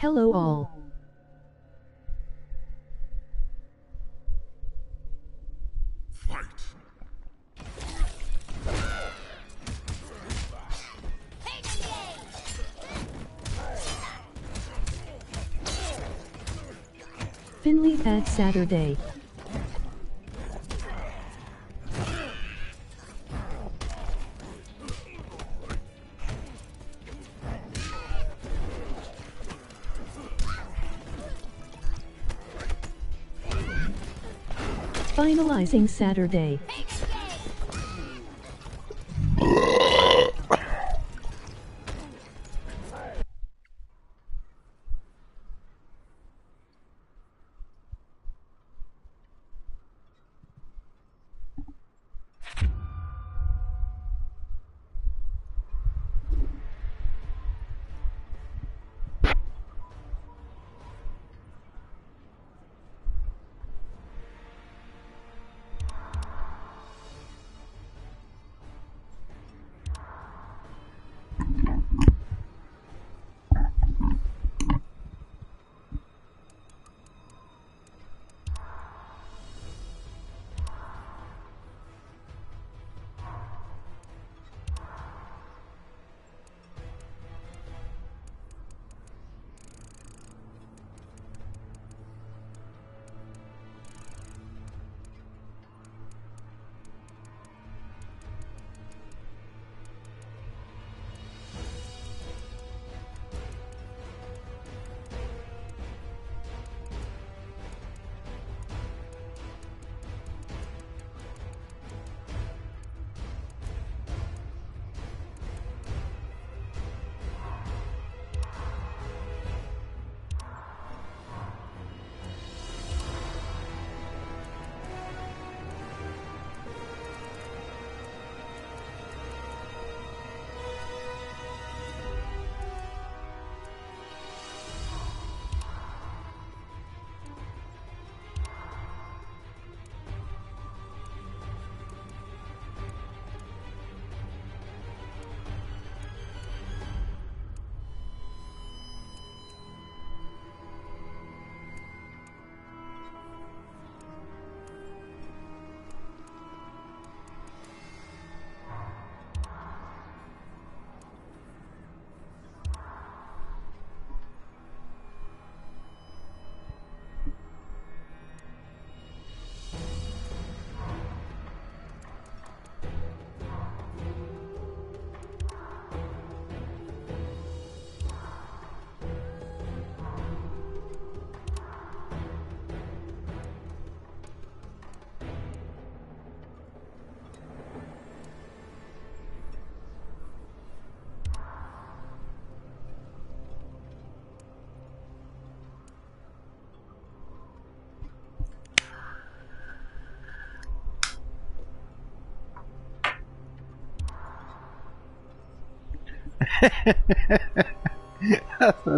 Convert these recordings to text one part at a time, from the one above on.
Hello all. Finley at Saturday. Finalizing Saturday.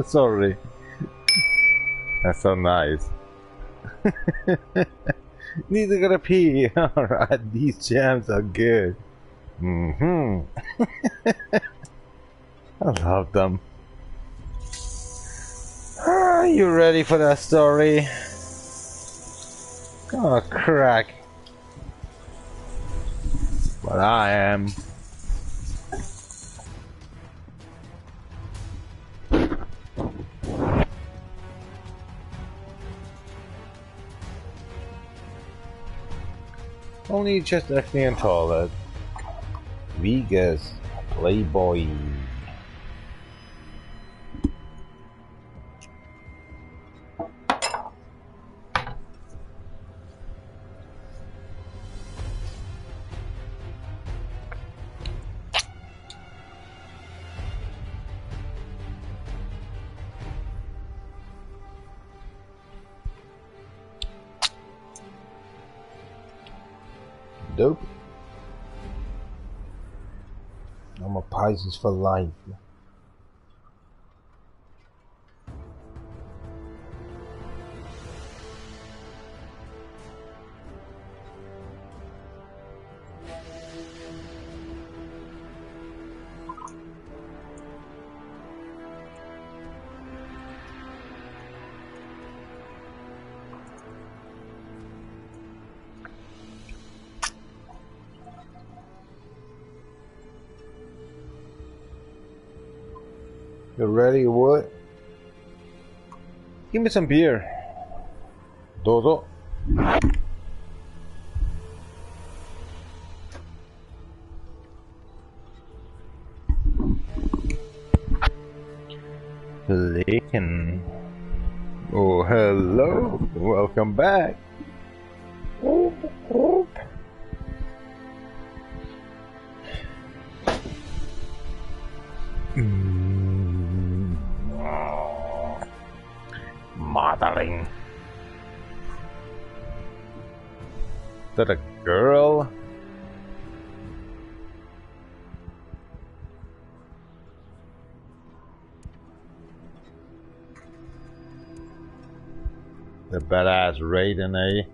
Sorry. That's so nice. Need to go to pee. Alright, these jams are good. I love them. Are you ready for that story? Oh, crack. But I am. Only just acne and toilet. Vegas, Playboy. Dope. I'm a Pisces for life. You ready, what? Give me some beer. Dozo. Licking. Oh, hello. Welcome back. Modeling. Is that a girl? The badass Raiden, eh?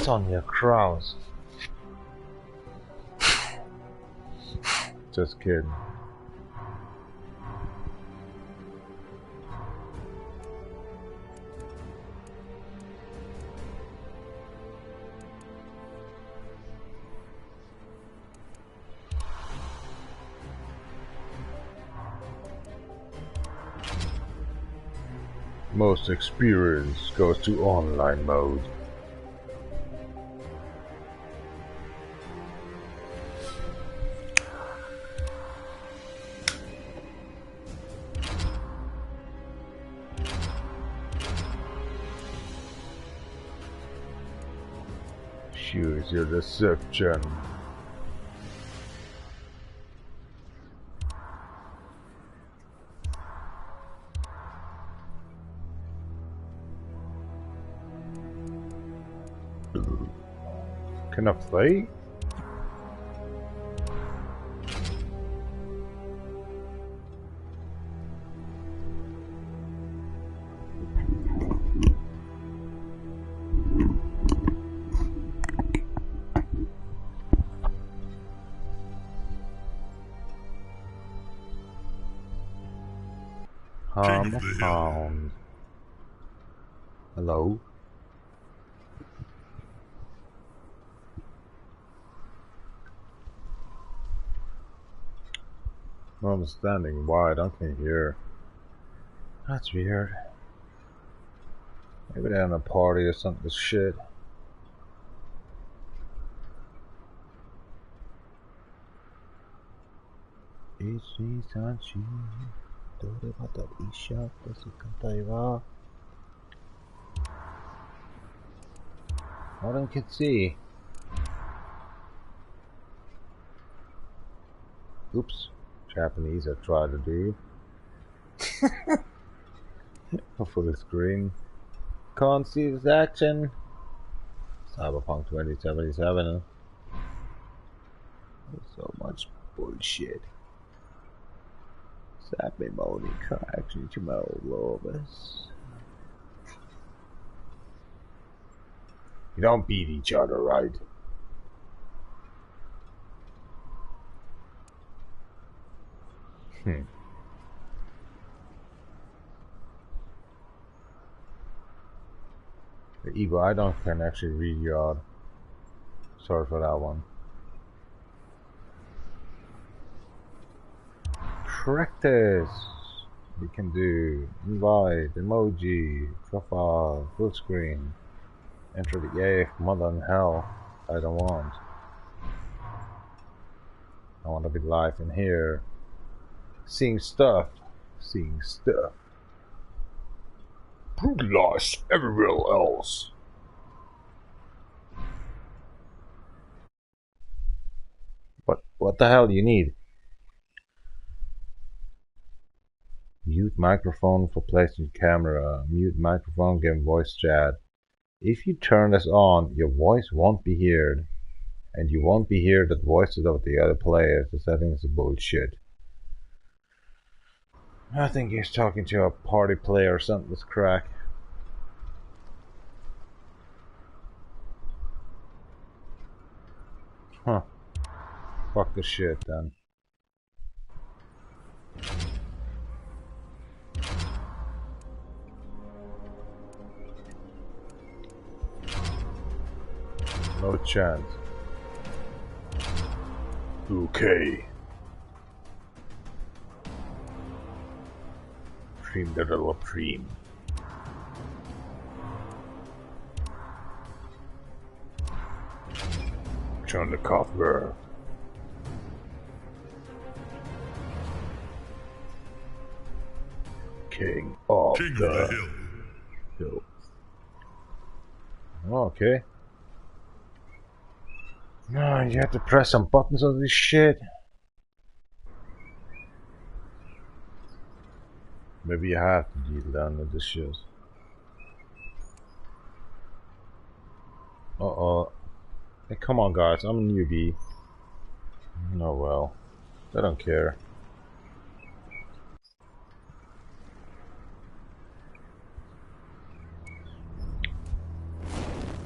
Sonya Kraus. Just kidding. Most experience goes to online mode. Choose your deception. Can I play? Found. Hello? I'm standing wide, I can hear. That's weird. Maybe they're in a party or something with shit. What I can see. Oops. Japanese I try to do. Full screen. Can't see this action. Cyberpunk 2077. So much bullshit. Sappy Moni CarX D.R.O. You don't beat each other, right? The Evo, I don't can actually read you out. Sorry for that one. Practice. We can do invite, emoji, profile, full screen. Enter the mother in hell. I don't want. I want to be live in here. Seeing stuff. Seeing stuff. Brutalized everywhere else. What the hell do you need? Mute microphone for placing camera. Mute microphone, give voice chat. If you turn this on, your voice won't be heard. And you won't be heard the voices of the other players. The settings are bullshit. I think he's talking to a party player or something. This crack. Huh. Fuck the shit then. No chance. Okay. Prim the little prim. Turn the cover. King of the hill. Okay. No, you have to press some buttons on this shit. Maybe you have to deal down with this shit. Uh-oh. Hey, come on guys, I'm a newbie. Oh well. I don't care.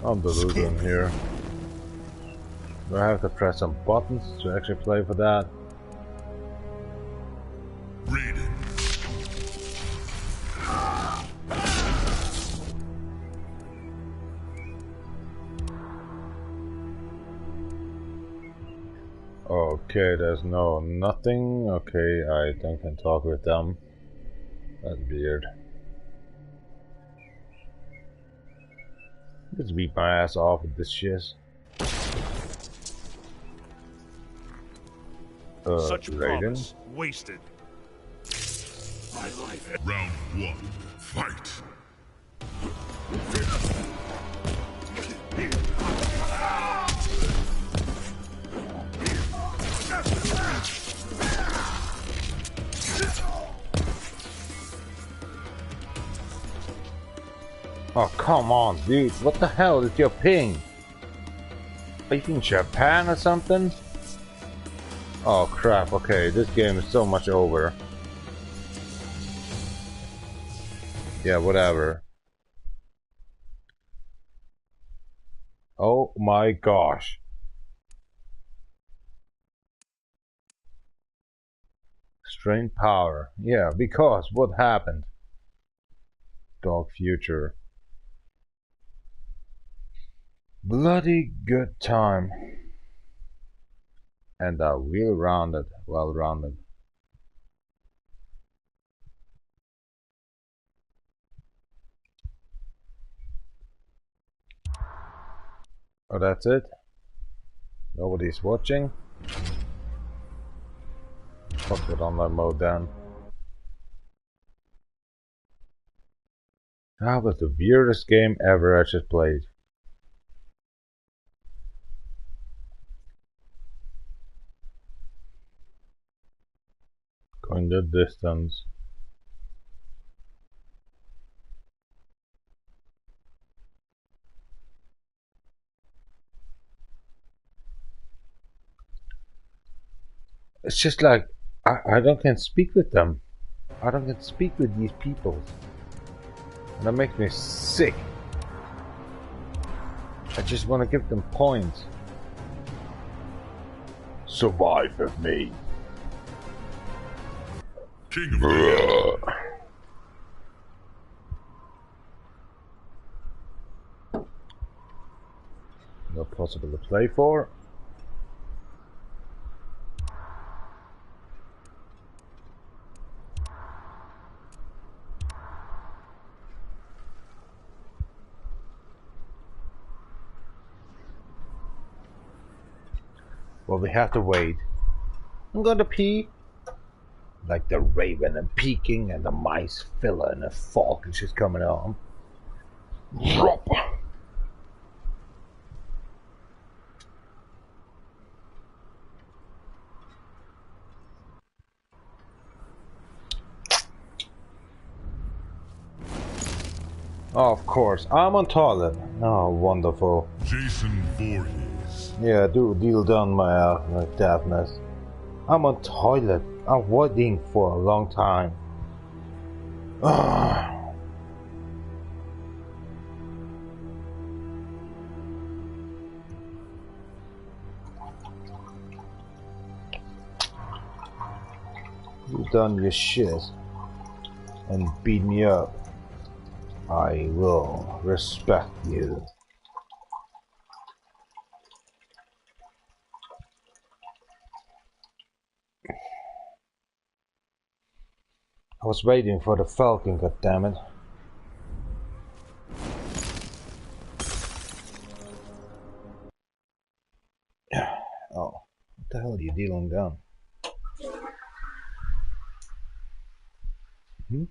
I'm the loser in here. Do I have to press some buttons to actually play for that? Okay, there's nothing. Okay, I don't can talk with them. That's weird. Let's beat my ass off with this shit. Such promise wasted. My life. Round 1. Fight. Oh, come on, dude. What the hell is your ping? Are you in Japan or something? Oh, crap. Okay, this game is so much over. Yeah, whatever. Oh my gosh. Strain power. Yeah, because what happened? Dog future. Bloody good time. And well-rounded. Oh, that's it? Nobody's watching? Fuck it on that mode then. That was the weirdest game ever I just played. Going the distance. It's just like I don't can speak with them. I don't can speak with these people. And that makes me sick. I just want to give them points. Survive with me. King of the hill. Not possible to play for. Well, we have to wait. I'm gonna pee. Like the raven and peeking and the mice filler and the fog is just coming on. Drop. Oh, of course, I'm on toilet. Oh, wonderful. Jason Voorhees. Yeah, deal down my deafness. I'm on toilet. I'm waiting for a long time. You done your shit and beat me up. I will respect you. I was waiting for the Falcon, goddammit. Oh, what the hell are you dealing down? Hmm?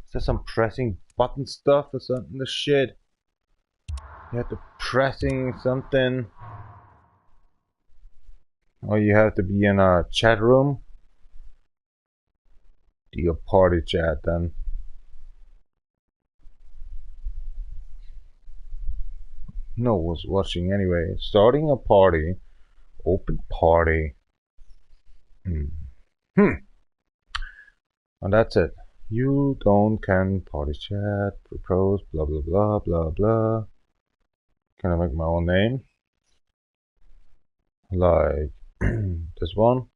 Is there some pressing button stuff or something? The shit. You have to pressing something. Or you have to be in a chat room. Do your party chat then. No one was watching anyway. Starting a party. Open party. And that's it. You don't can party chat, propose, blah blah blah blah blah. Can I make my own name? Like this one?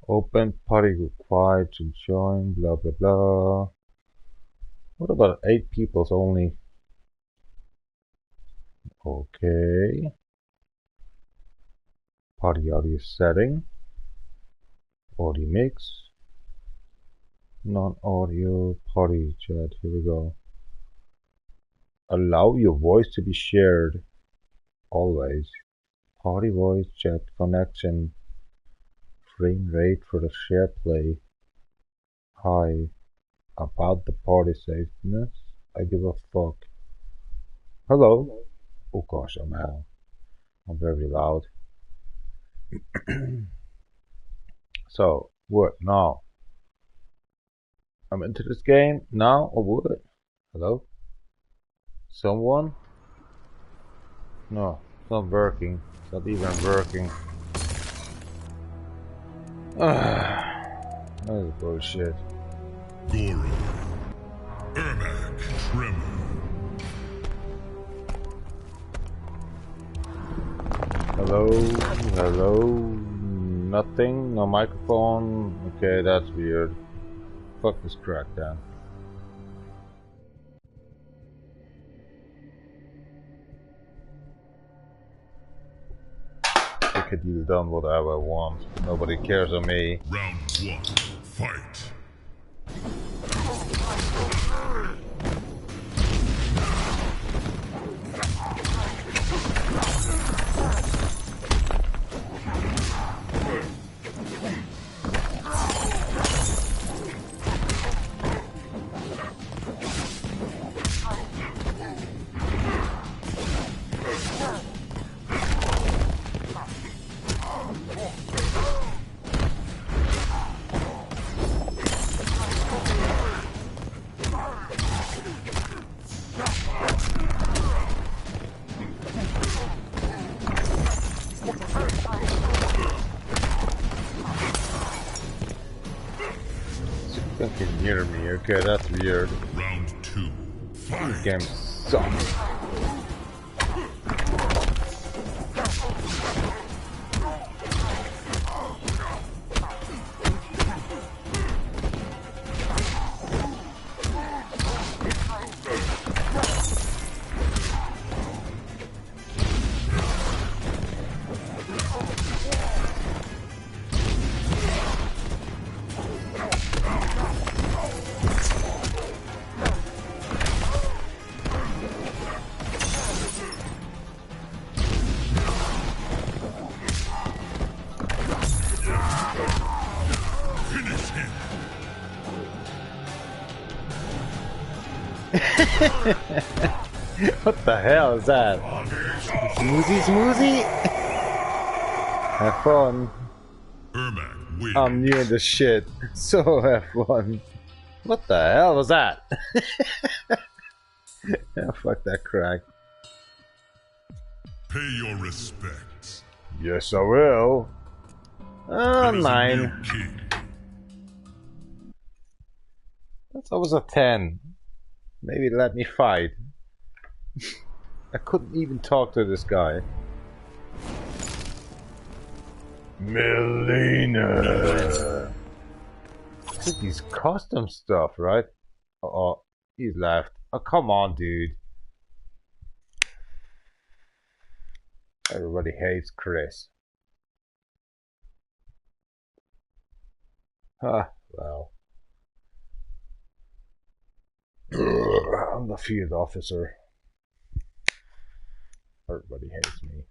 Open party required to join, blah blah blah. What about 8 people only? Okay. Party audio setting. Audio mix. Non-audio party chat. Here we go. Allow your voice to be shared. Always. Party voice chat connection. Frame rate for the share play. High. About the party safeness. I give a fuck. Hello. Oh gosh, I'm out. I'm very loud. So, what now? I'm into this game now or what? Hello? Someone? No, it's not working. It's not even working. That is bullshit. Goro. Ermac. Tremor. Hello? Hello? Nothing? No microphone? Okay, that's weird. Fuck this crackdown. I could deal done whatever I want. Nobody cares on me. Round 1. Fight. Fucking near me, okay, that's weird. Round 2. Fight. This game sucks. What the hell is that? Smoozy smoozy? Have fun. Ermac wins. I'm new in this shit, so have fun. What the hell was that? Yeah, fuck that crack. Pay your respects. Yes, I will. There is a 9. new king. That's always a 10. Maybe let me fight. I couldn't even talk to this guy. Melina. Look at these custom stuff, right? Oh, he's left. Oh, come on, dude. Everybody hates Chris. Ah, well. I'm the field officer. Everybody hates me.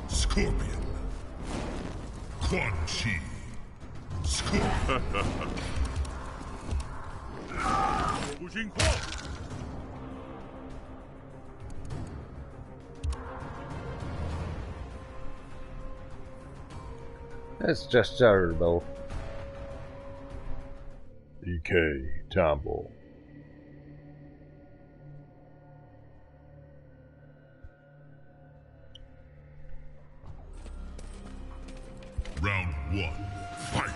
Scorpion. Quan Chi. Scorpion. That's just terrible. EK Tumble. Round 1. Fight.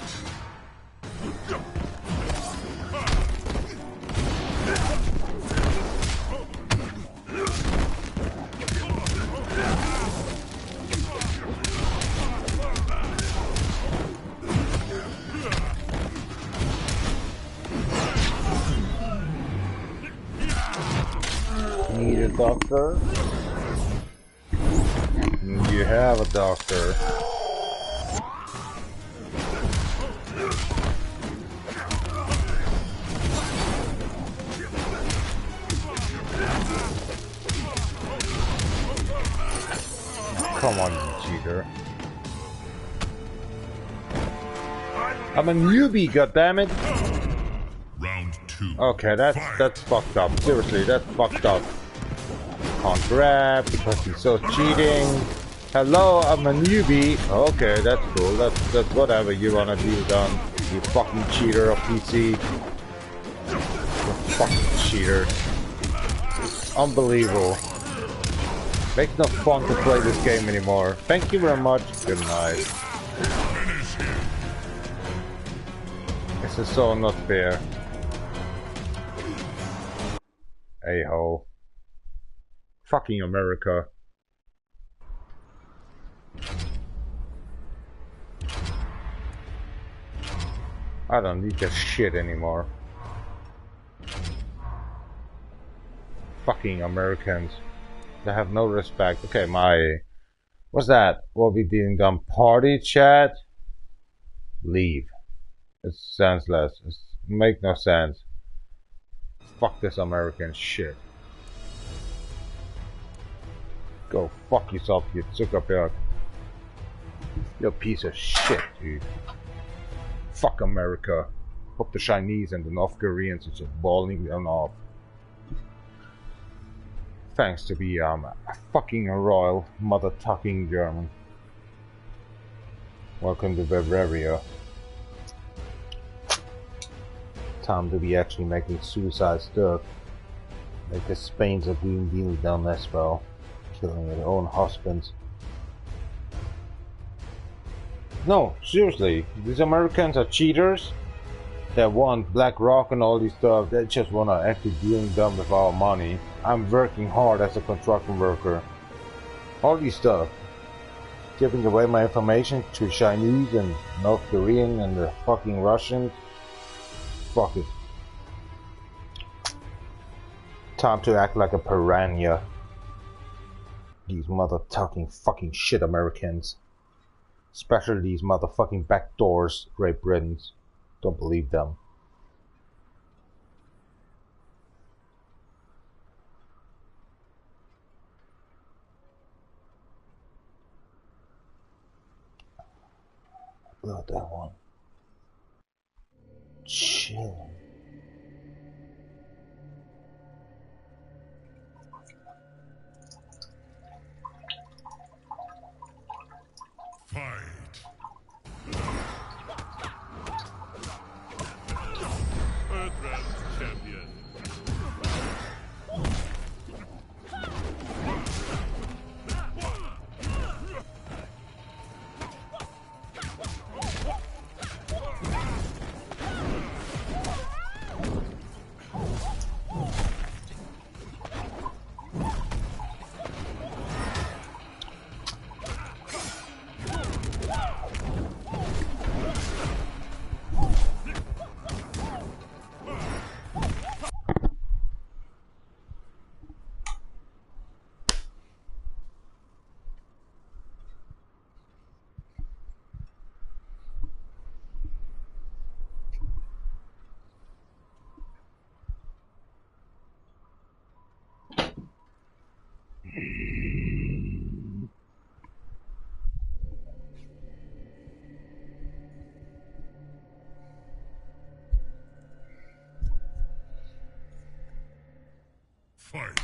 Need a doctor? You have a doctor. Come on, you cheater. I'm a newbie, goddammit! Round 2. Okay, that's fucked up. Seriously, that's fucked up. Can't grab because he's so cheating. Hello, I'm a newbie. Okay, that's cool. That's whatever you wanna do, done. You fucking cheater of PC. You fucking cheater. Unbelievable. Makes no fun to play this game anymore. Thank you very much. Good night. This is so not fair. A-hole. Fucking America. I don't need this shit anymore. Fucking Americans. They have no respect. Okay, what's that? What we doing done? Party chat? Leave. It's senseless. It make no sense. Fuck this American shit. Go fuck yourself, you Zuckerberg. You're a piece of shit, dude. Fuck America. Hope the Chinese and the North Koreans are just balling them off. Thanks to be a fucking royal mother-tucking German. Welcome to Bavaria. Time to be actually making suicide stuff. Like the Spains are doing deals down as well. Killing their own husbands. No, seriously, these Americans are cheaters. They want BlackRock and all these stuff. They just wanna actually dealing them with our money. I'm working hard as a construction worker. All these stuff. Giving away my information to Chinese and North Korean and the fucking Russians. Fuck it. Time to act like a piranha. These mother-tucking fucking shit Americans. Especially these motherfucking backdoors Great Britons. Don't believe them. Blood that one. Chill. Fight.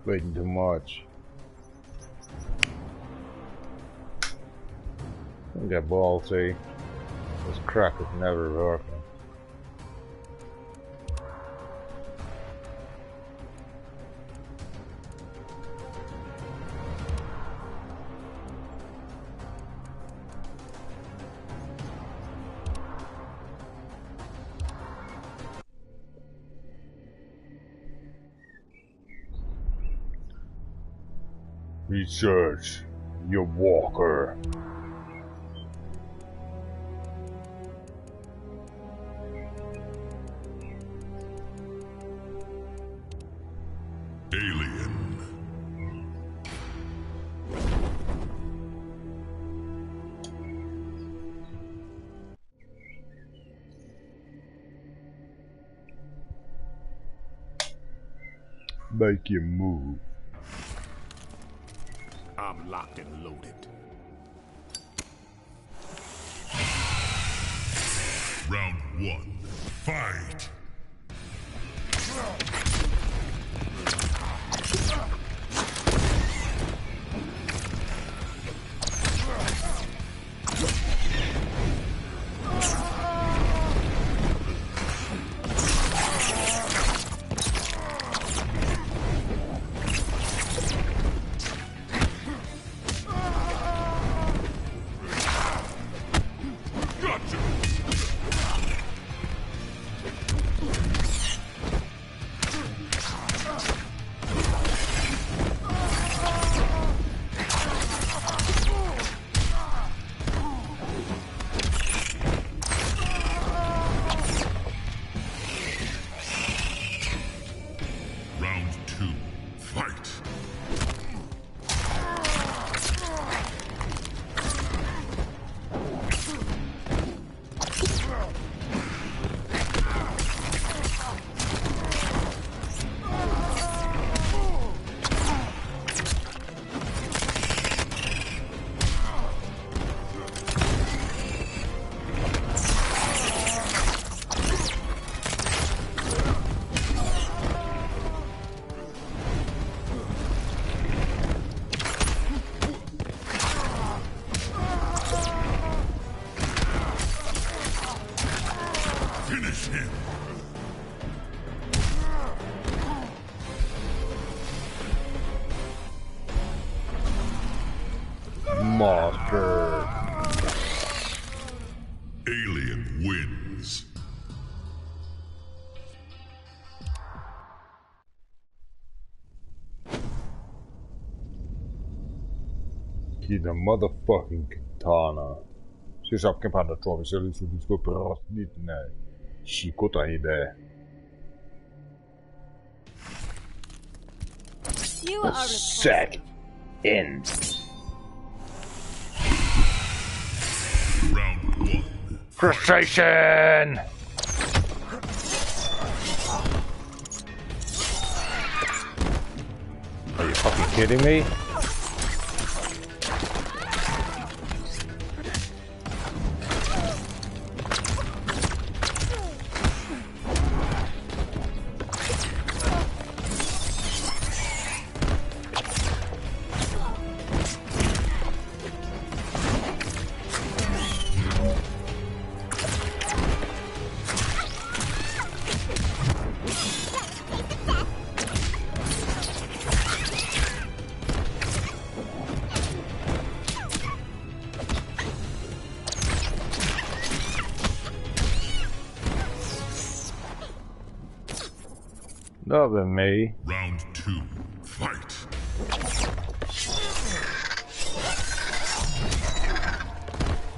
Waiting too much. Don't get ballsy. This crack is never working. Research, you walker. Alien. Make your move. I'm locked and loaded. Round 1. Fight. Monster. Alien wins. Get a motherfucking katana. Se sa che parla trovi se li su disco per ne. Shikota ide. The set ends. Round 1. Frustration! Are you fucking kidding me? Other me. Round 2. Fight.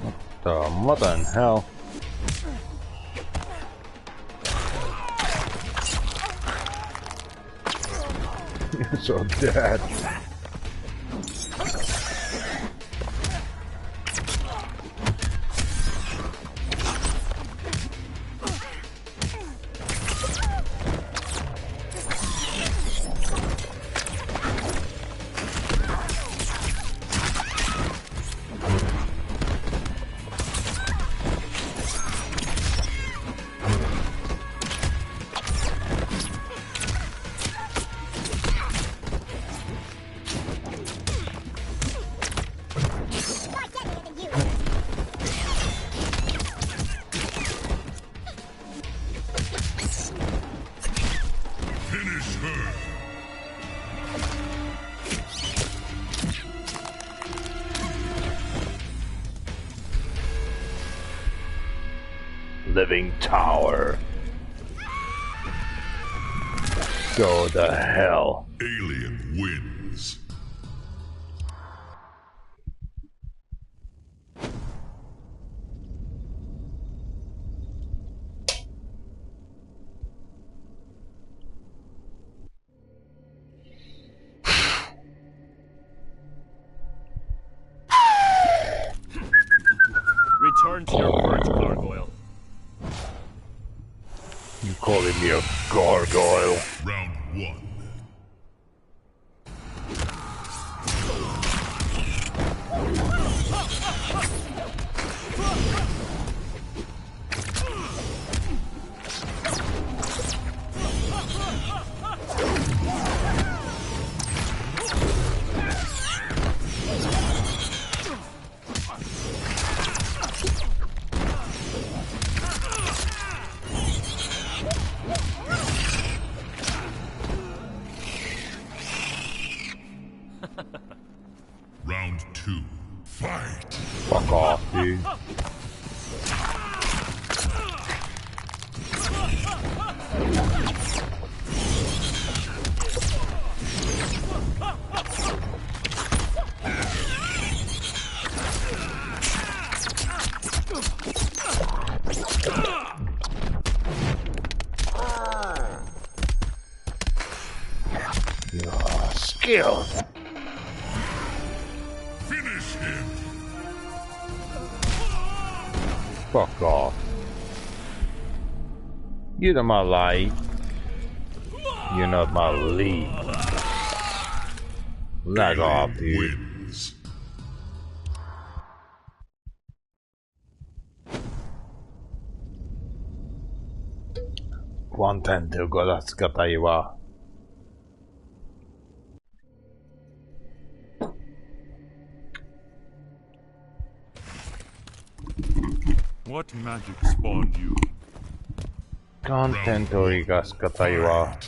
What the mother in hell? So dead. Living tower. Go the hell. Alien wins. Return to your perch, gargoyle. You calling me a gargoyle? Round 1. Round 2. Fight! Fuck off, dude. Your skills. Finish him! Fuck off. You're not my light. You're not my lead. Lag off, dude. Wins. Content が出す方いは What magic spawned you? コンテンツを生かす方いは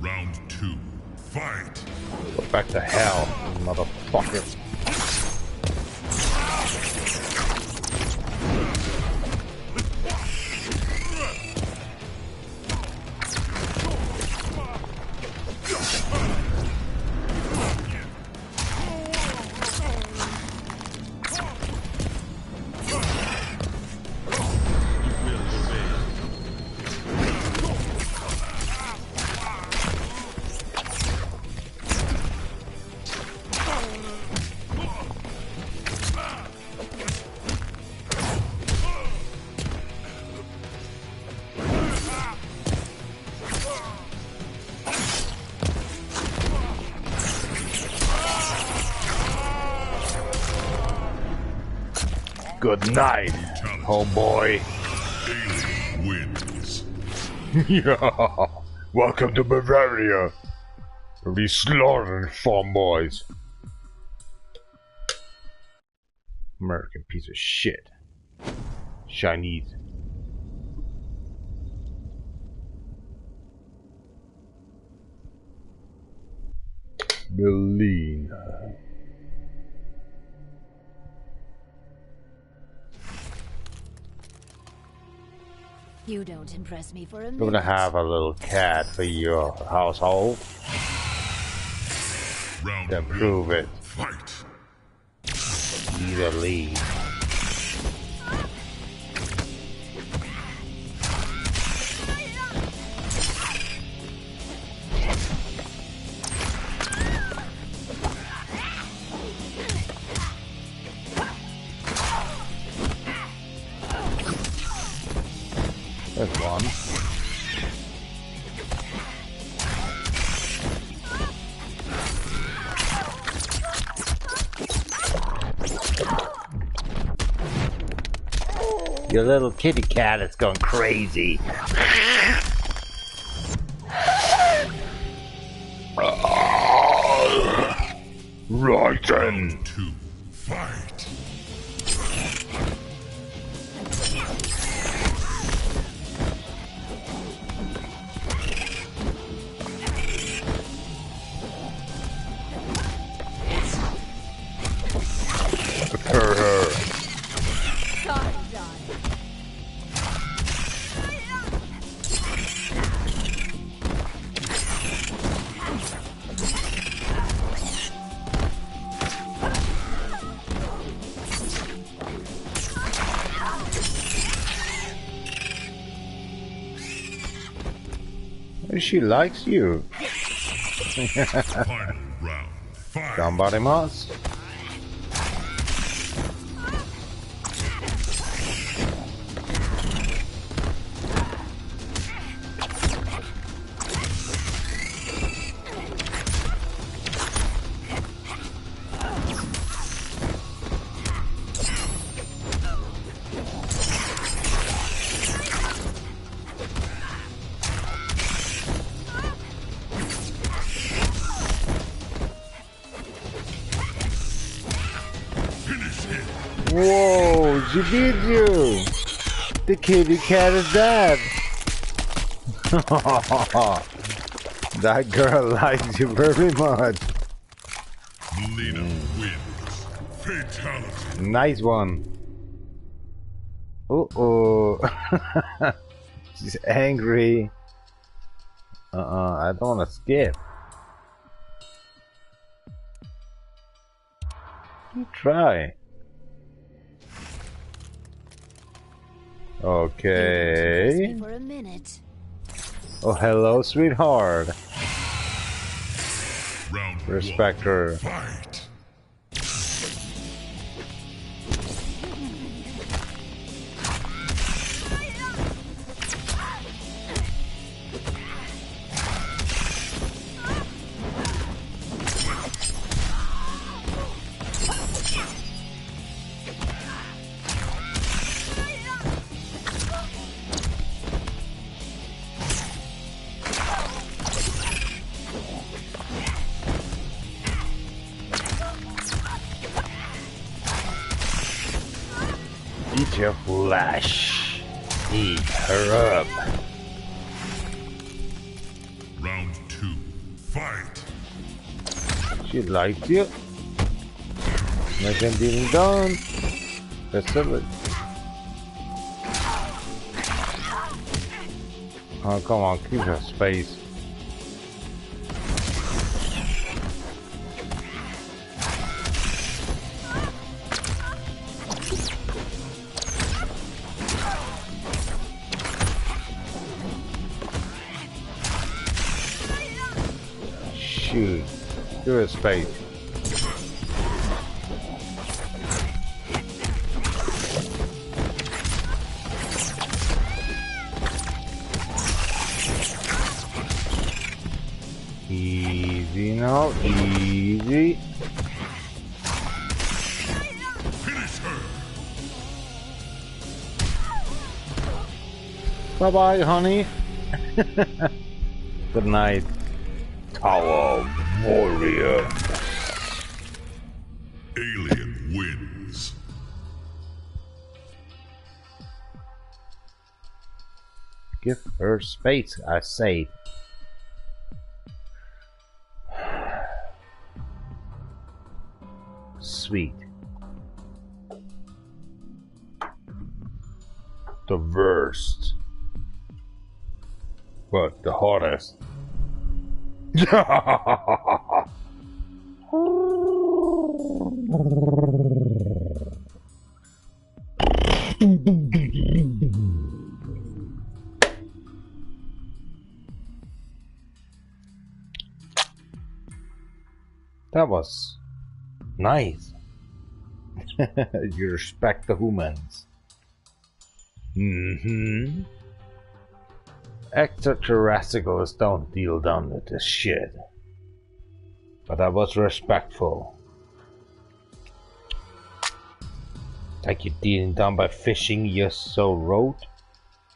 Round 2. Fight! Go back to hell, motherfucker. Good night, homeboy. Alien wins. Yeah. Welcome to Bavaria, where we slaughter farm boys. American piece of shit. Chinese. Berlin. You don't impress me for a minute. You're gonna have a little cat for your household. Round Then prove it. Fight. Easily. There's one. Your little kitty cat is going crazy. Right then. 2. Fight. Prepare her. She likes you. Final round. Fight. Gambarimasu. Whoa, she did you! The kitty cat is dead! That girl likes you very much. Melina wins. Fatality. Nice one. Uh-oh. She's angry. I don't want to skip. You try. Okay. For a minute. Oh, hello, sweetheart. Round Respect her. Fight. Eat your flesh. Eat her up. Round 2. Fight. She likes you. Nothing being done. That's it. Oh, come on, keep her space. Shoot. Give her space. Easy now, easy. Finish her. Bye bye, honey. Good night, Tower Warrior. Alien wins. Give her space, I say. Sweet. The worst. But the hottest. That was nice. You respect the humans. Extraterrestrials don't deal down with this shit. But I was respectful. Like you dealing down by fishing, you're so rude.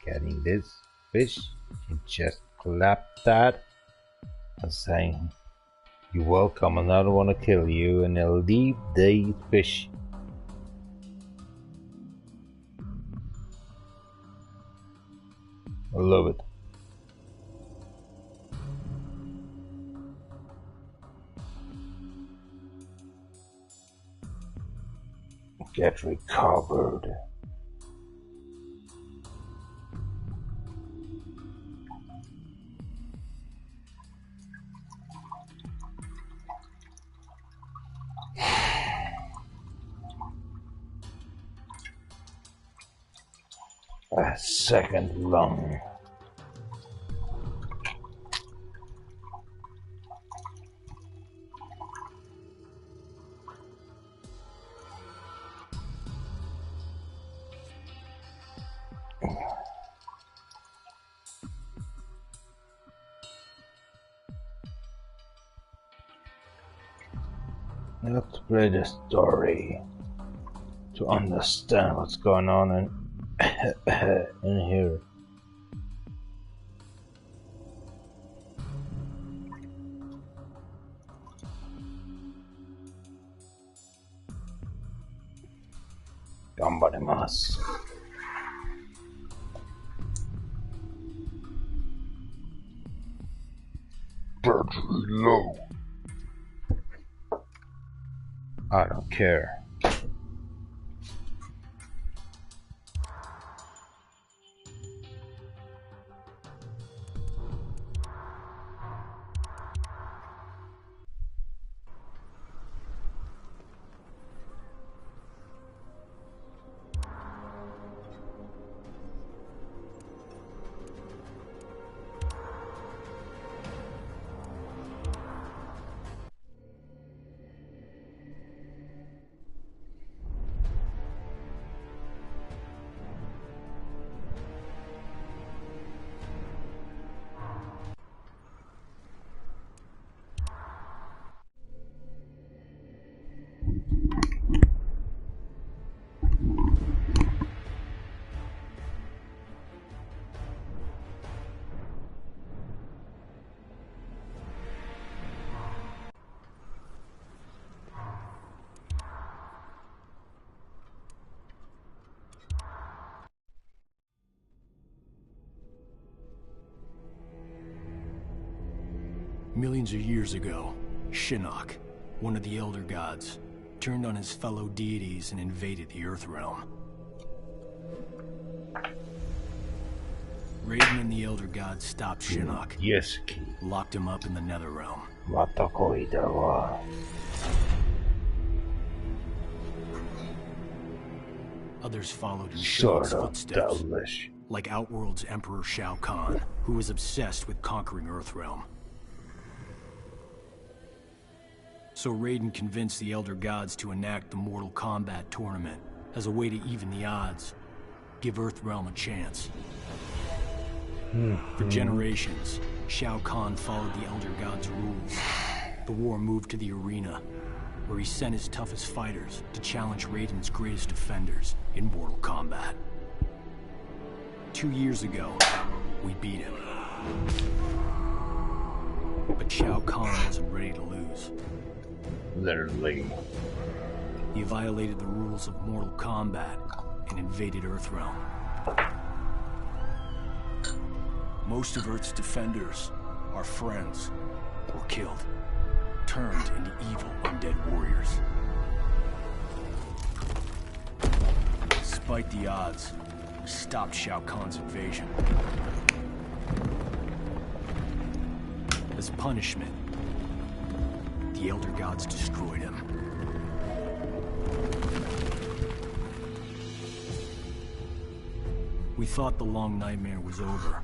Getting this fish, you just clap that and saying, "You're welcome, and I don't want to kill you," and I'll leave the fish. I love it. Get recovered. A second lung. Let's play the story to understand what's going on in here. Gambarimasu. Battery low. I don't care. Millions of years ago, Shinnok, one of the Elder Gods, turned on his fellow deities and invaded the Earth Realm. Raiden and the Elder Gods stopped Shinnok, Yes. locked him up in the Nether Realm. Others followed in Shinnok's footsteps, like Outworld's Emperor Shao Kahn, who was obsessed with conquering Earthrealm. So Raiden convinced the Elder Gods to enact the Mortal Kombat tournament as a way to even the odds, give Earthrealm a chance. For generations, Shao Kahn followed the Elder Gods' rules. The war moved to the arena, where he sent his toughest fighters to challenge Raiden's greatest defenders in Mortal Kombat. 2 years ago, we beat him. But Shao Kahn wasn't ready to lose. Literally. He violated the rules of Mortal Kombat and invaded Earthrealm. Most of Earth's defenders, our friends, were killed, turned into evil undead warriors. Despite the odds, we stopped Shao Kahn's invasion. As punishment, the Elder Gods destroyed him. We thought the long nightmare was over.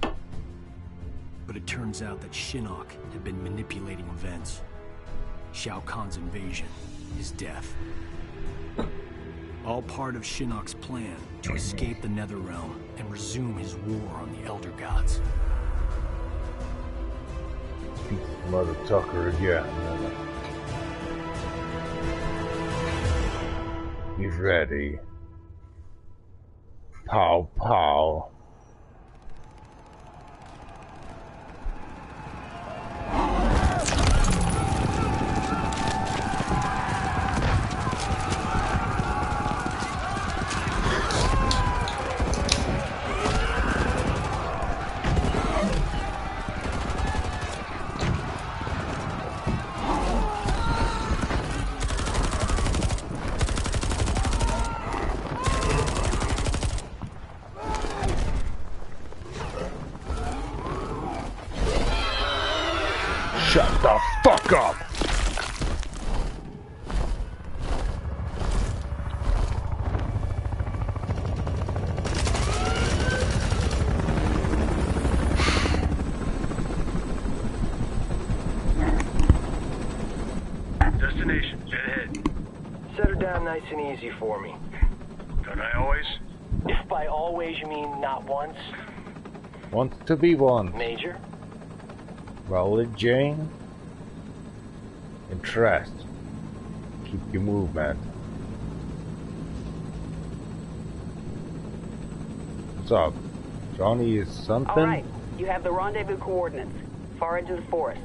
But it turns out that Shinnok had been manipulating events. Shao Kahn's invasion, his death. All part of Shinnok's plan to escape the Netherrealm and resume his war on the Elder Gods. Mother Tucker again. He's ready. Pow pow. Shut the fuck up! Destination, dead ahead. Set her down nice and easy for me. Don't I always? If by always you mean not once. Wants to be one. Major? Roll it, Jane. Interest. Keep your movement. What's up? Johnny is something? Alright, you have the rendezvous coordinates. Far edge of the forest.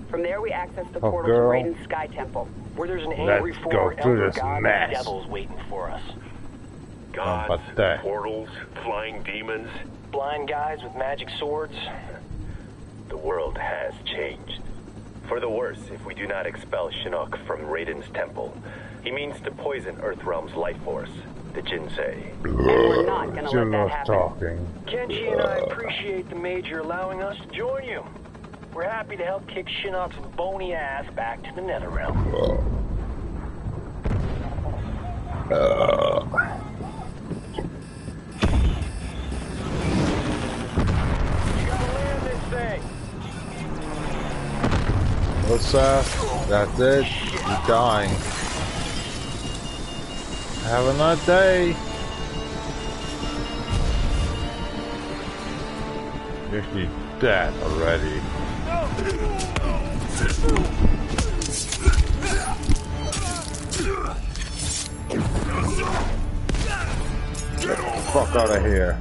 From there we access the portal to girl. Raiden's Sky Temple. Where there's an angry Let's four go through elder this gods mess. and devils waiting for us. Gods, that. portals, flying demons. Blind guys with magic swords. The world has changed. For the worse if we do not expel Shinnok from Raiden's temple. He means to poison Earthrealm's life force, the Jinsei. And we're not gonna let that happen. Talking. Kenji and I appreciate the Major allowing us to join you. We're happy to help kick Shinnok's bony ass back to the Netherrealm. What's that? That's it. He's dying. Have a nice day. If he's dead already. Get the fuck out of here.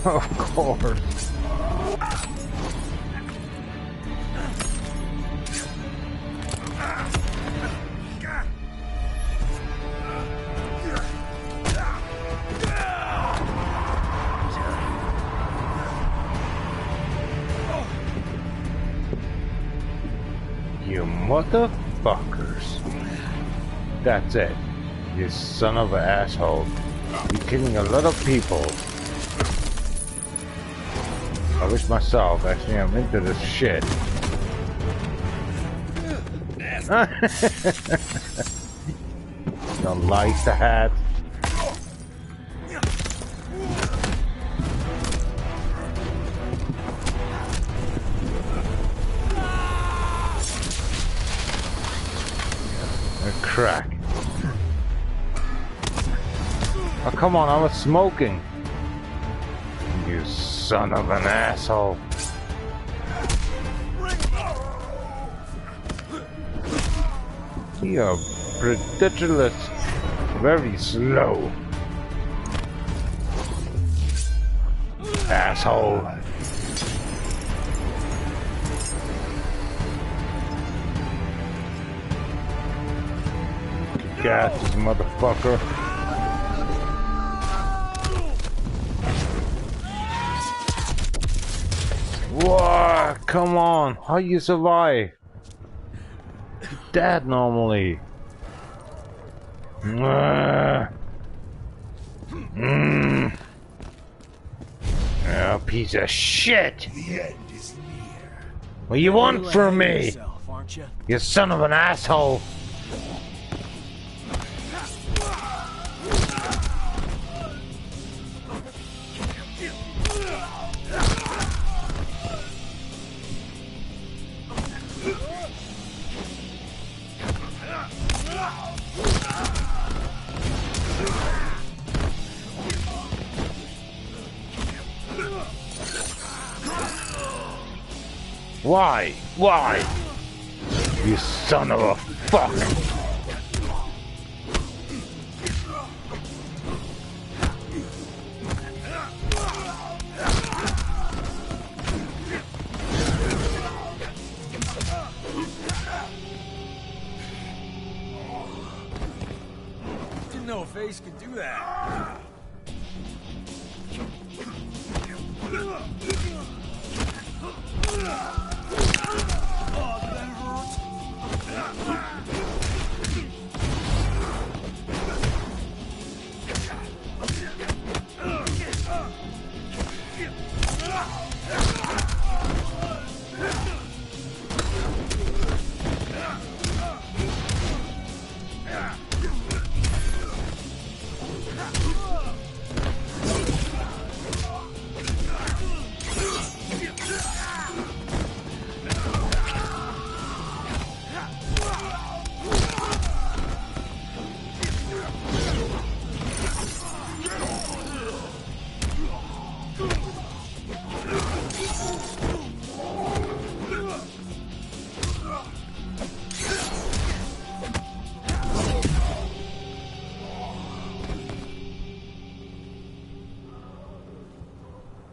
Of course. You motherfuckers. That's it. You son of an asshole. You're killing a lot of people. I wish myself, actually I'm into this shit. Don't like the hat. Crack. Oh, come on, I was smoking. You son of an asshole. You're ridiculous. very slow. Asshole. Got this motherfucker. Whoa, come on, how you survive? You're dead normally. Oh, piece of shit! The end is near. What do you want from me? Yourself, aren't you? You son of an asshole! Why? Why? You son of a fuck! Didn't know a face could do that.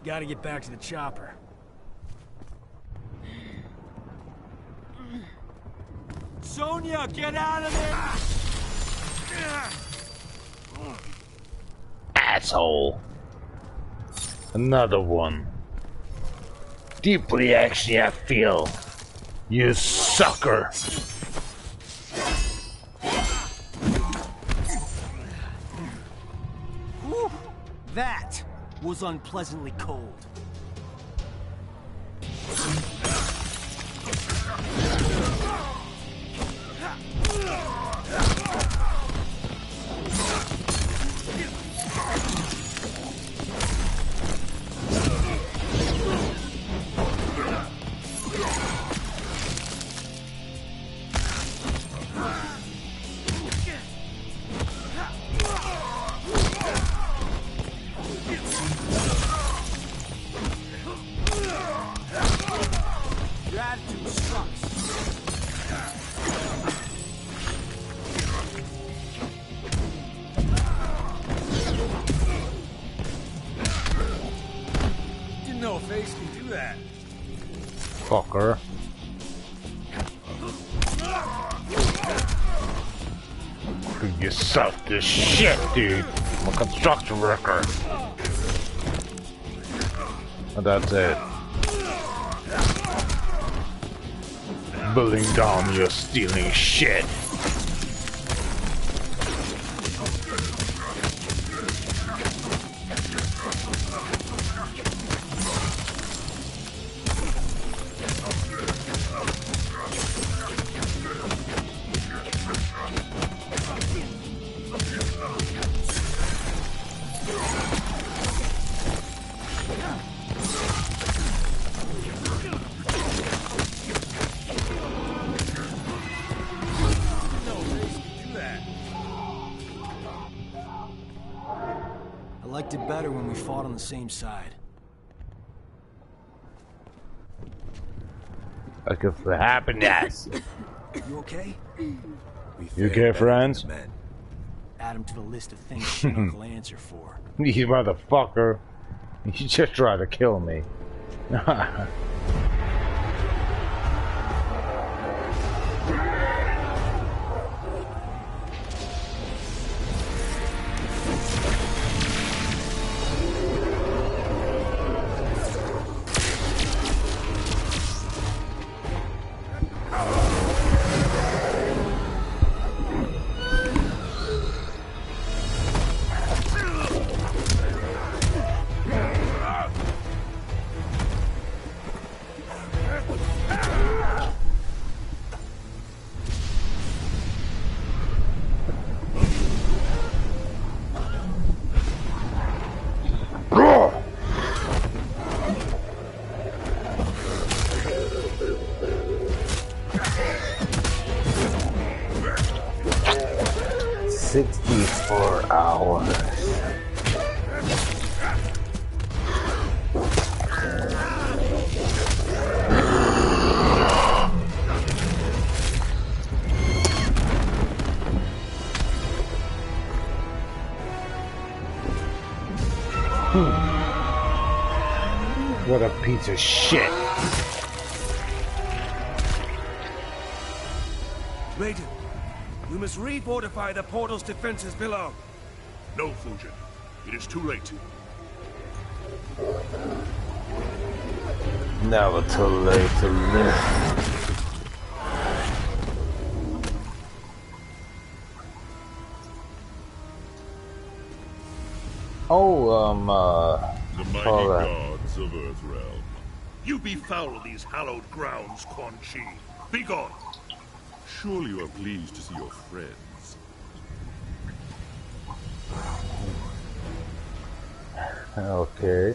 Gotta get back to the chopper. Sonia, get out of there! Asshole! Another one. Deeply actually I feel. You sucker! Whew. That was unpleasantly cold. Fucker. You suck this shit, dude. I'm a construction worker. And that's it. Building down your stealing shit. I liked it better when we fought on the same side. I could for happiness. You okay? You okay, friends? add him to the list of things Shinnok will answer for. You motherfucker. You just tried to kill me. What a piece of shit. Raiden, we must refortify the portal's defenses below. No, Fujin. It is too late. Never too late to live. The mighty gods of Earthrealm. You befoul these hallowed grounds, Quan Chi. Be gone! Surely you are pleased to see your friends. Okay.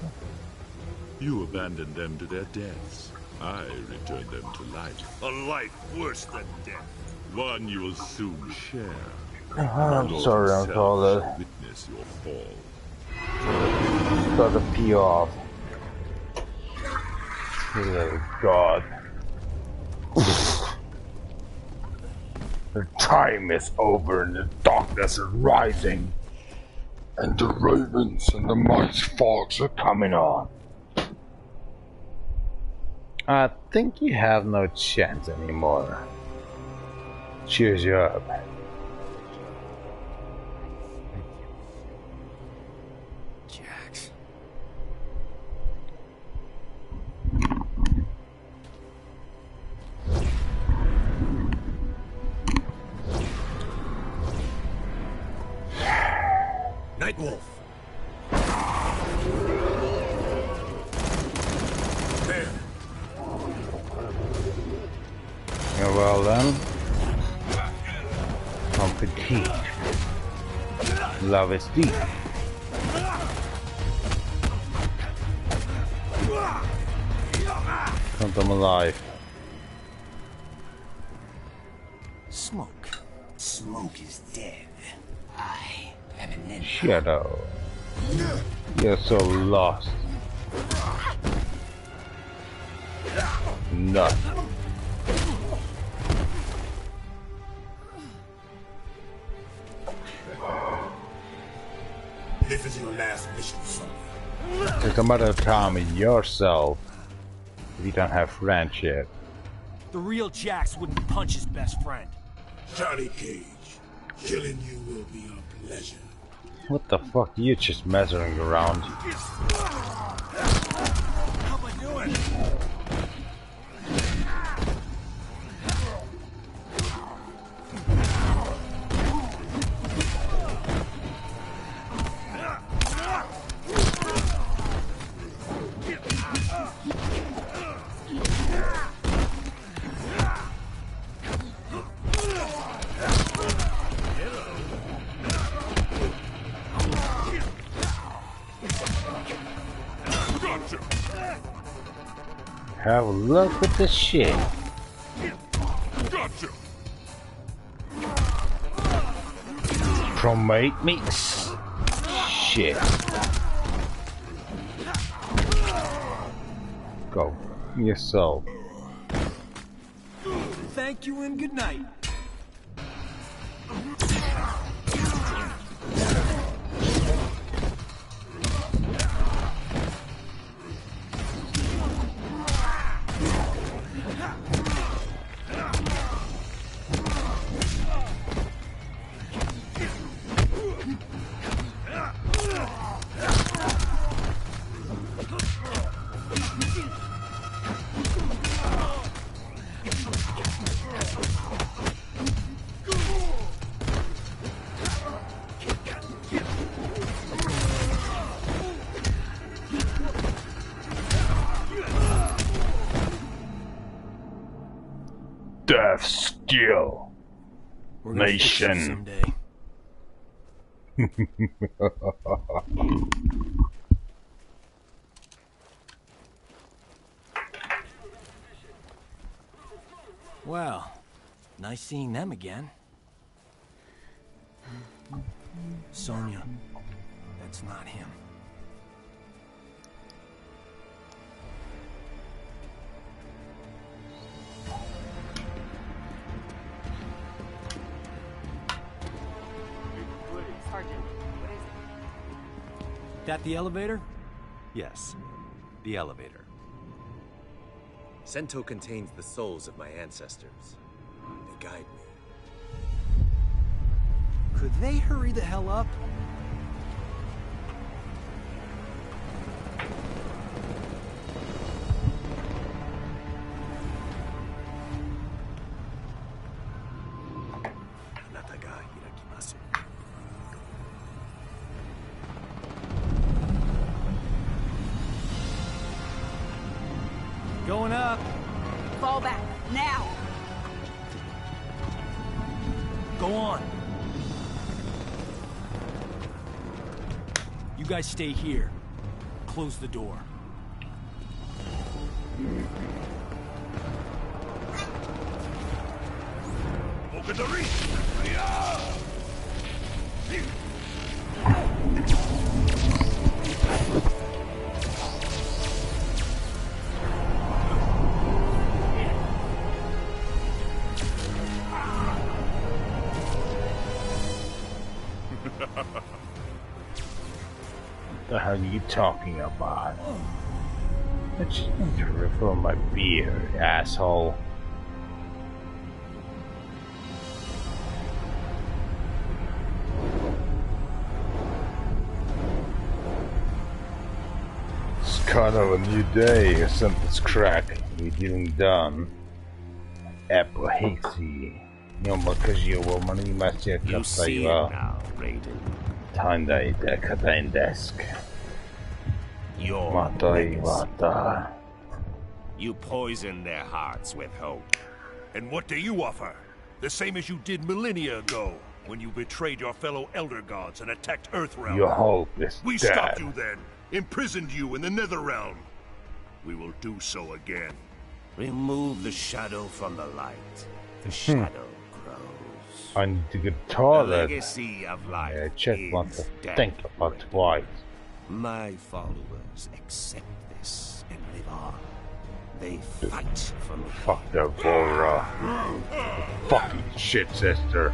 You abandoned them to their deaths. I returned them to life. A life worse than death. One you will soon share. I'm sorry, I'm called it. Witness your fall. Gotta pee off. Oh God. The time is over and the darkness is rising. And the ravens and the mice fogs are coming on. I think you have no chance anymore. Cheers you up. Jax. Nightwolf. There. Yeah, well then. I'm fatigued. Love is deep. Come alive. Smoke. Smoke is dead. I am an enemy. Shadow. You're so lost. Nut. This is your last mission, son. Take a matter of time yourself. If you don't have friendship. The real Jax wouldn't punch his best friend. Johnny Cage, killing you will be a pleasure. What the fuck? You just messing around. How am I doing? Have a look at this shit. Gotcha! Promate mix. Shit. Go. Yourself. Thank you and good night. Death skill. Nation. Well, nice seeing them again. Sonia, that's not him. Sergeant, what is it? That the elevator? Yes, the elevator. Sento contains the souls of my ancestors. They guide me. Could they hurry the hell up? Going up. Fall back, now! Go on. You guys stay here. Close the door. Open the reach! The hell are you talking about? I just need to refill my beer, asshole. It's kind of a new day, something's cracking. We didn't done. Apple-hazy. You see it now, Raiden. You poison their hearts with hope. And what do you offer? The same as you did millennia ago, when you betrayed your fellow Elder Gods and attacked Earthrealm. Your hope is We dead. stopped you then, imprisoned you in the Netherrealm. We will do so again. Remove the shadow from the light. The shadow grows. I need to get The toilet. legacy of life I just want to dead. think about twice. My followers accept this and live on. They fight for me. Fuck the Vora. Fucking shit, sister.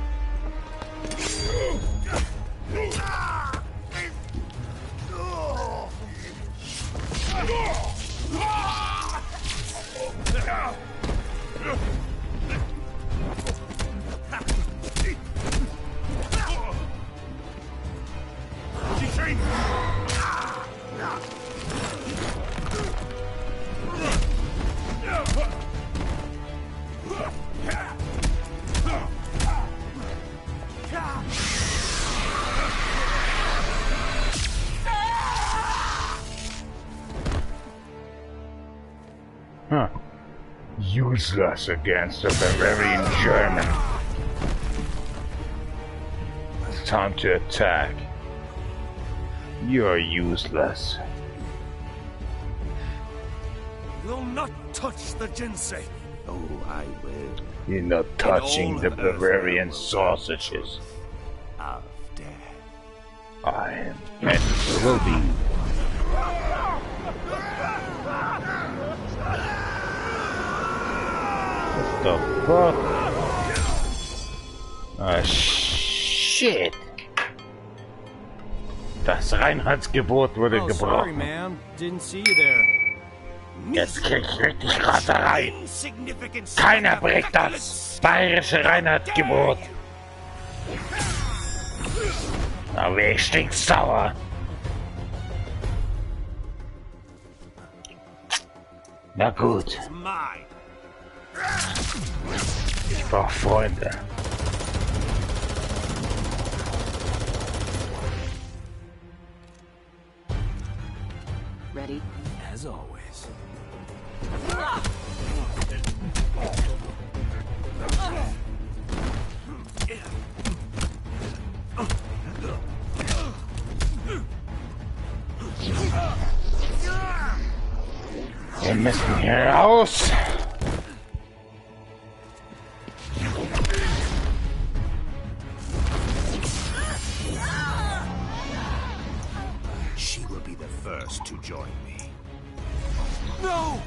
Huh. Useless against the Bavarian German. It's time to attack. You're useless. Will not touch the Jinsei. Oh, I will. You're not touching the Bavarian sausages. Of death. I am and will be. What the fuck? Ah, shit. Das Reinheitsgebot wurde Oh, sorry, gebrochen. man. Didn't see you there. Jetzt krieg ich richtig Raserei. Keiner bricht das bayerische Reinheitsgebot. Na, wie ich stinksauer. Na gut. Ich brauch Freunde. Ready? As always. müssen hier raus. She will be the first to join me. No!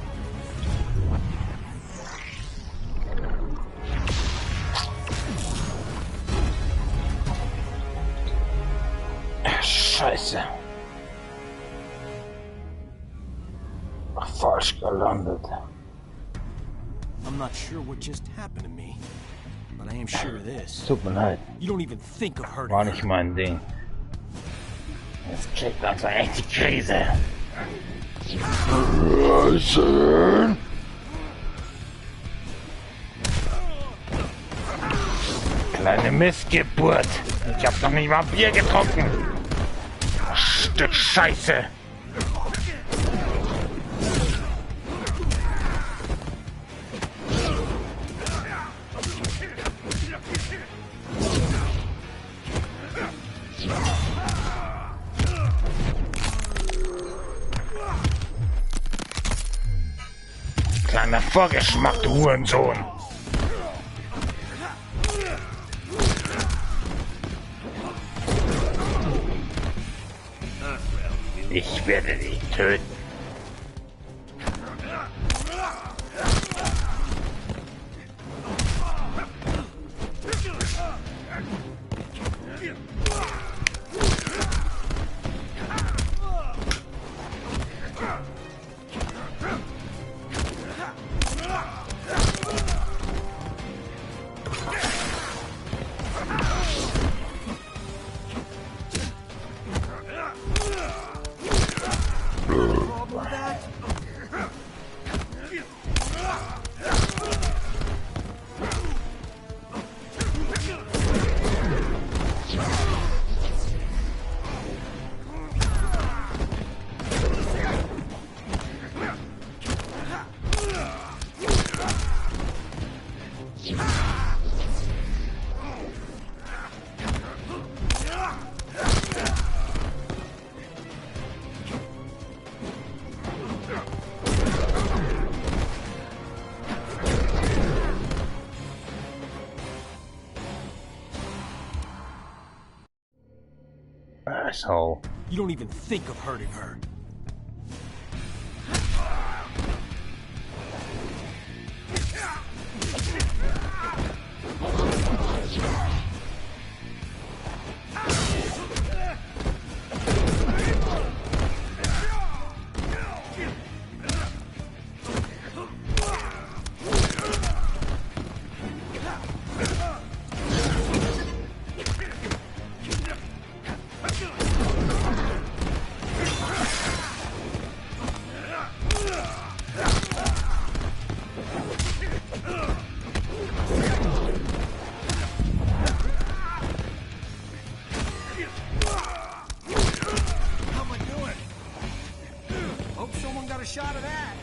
Scheiße. Falsch gelandet. I'm not sure what just happened to me, but I am sure of this. Tut mir leid. You don't even think of hurting War her. nicht mein Ding. Jetzt kriegt langsam echt die Krise. Kleine Missgeburt. Ich hab noch nicht mal Bier getrunken. Stück Scheiße. Kleiner Vorgeschmack, du Hurensohn. Ich werde dich töten. Asshole. You don't even think of hurting her. Shot of that.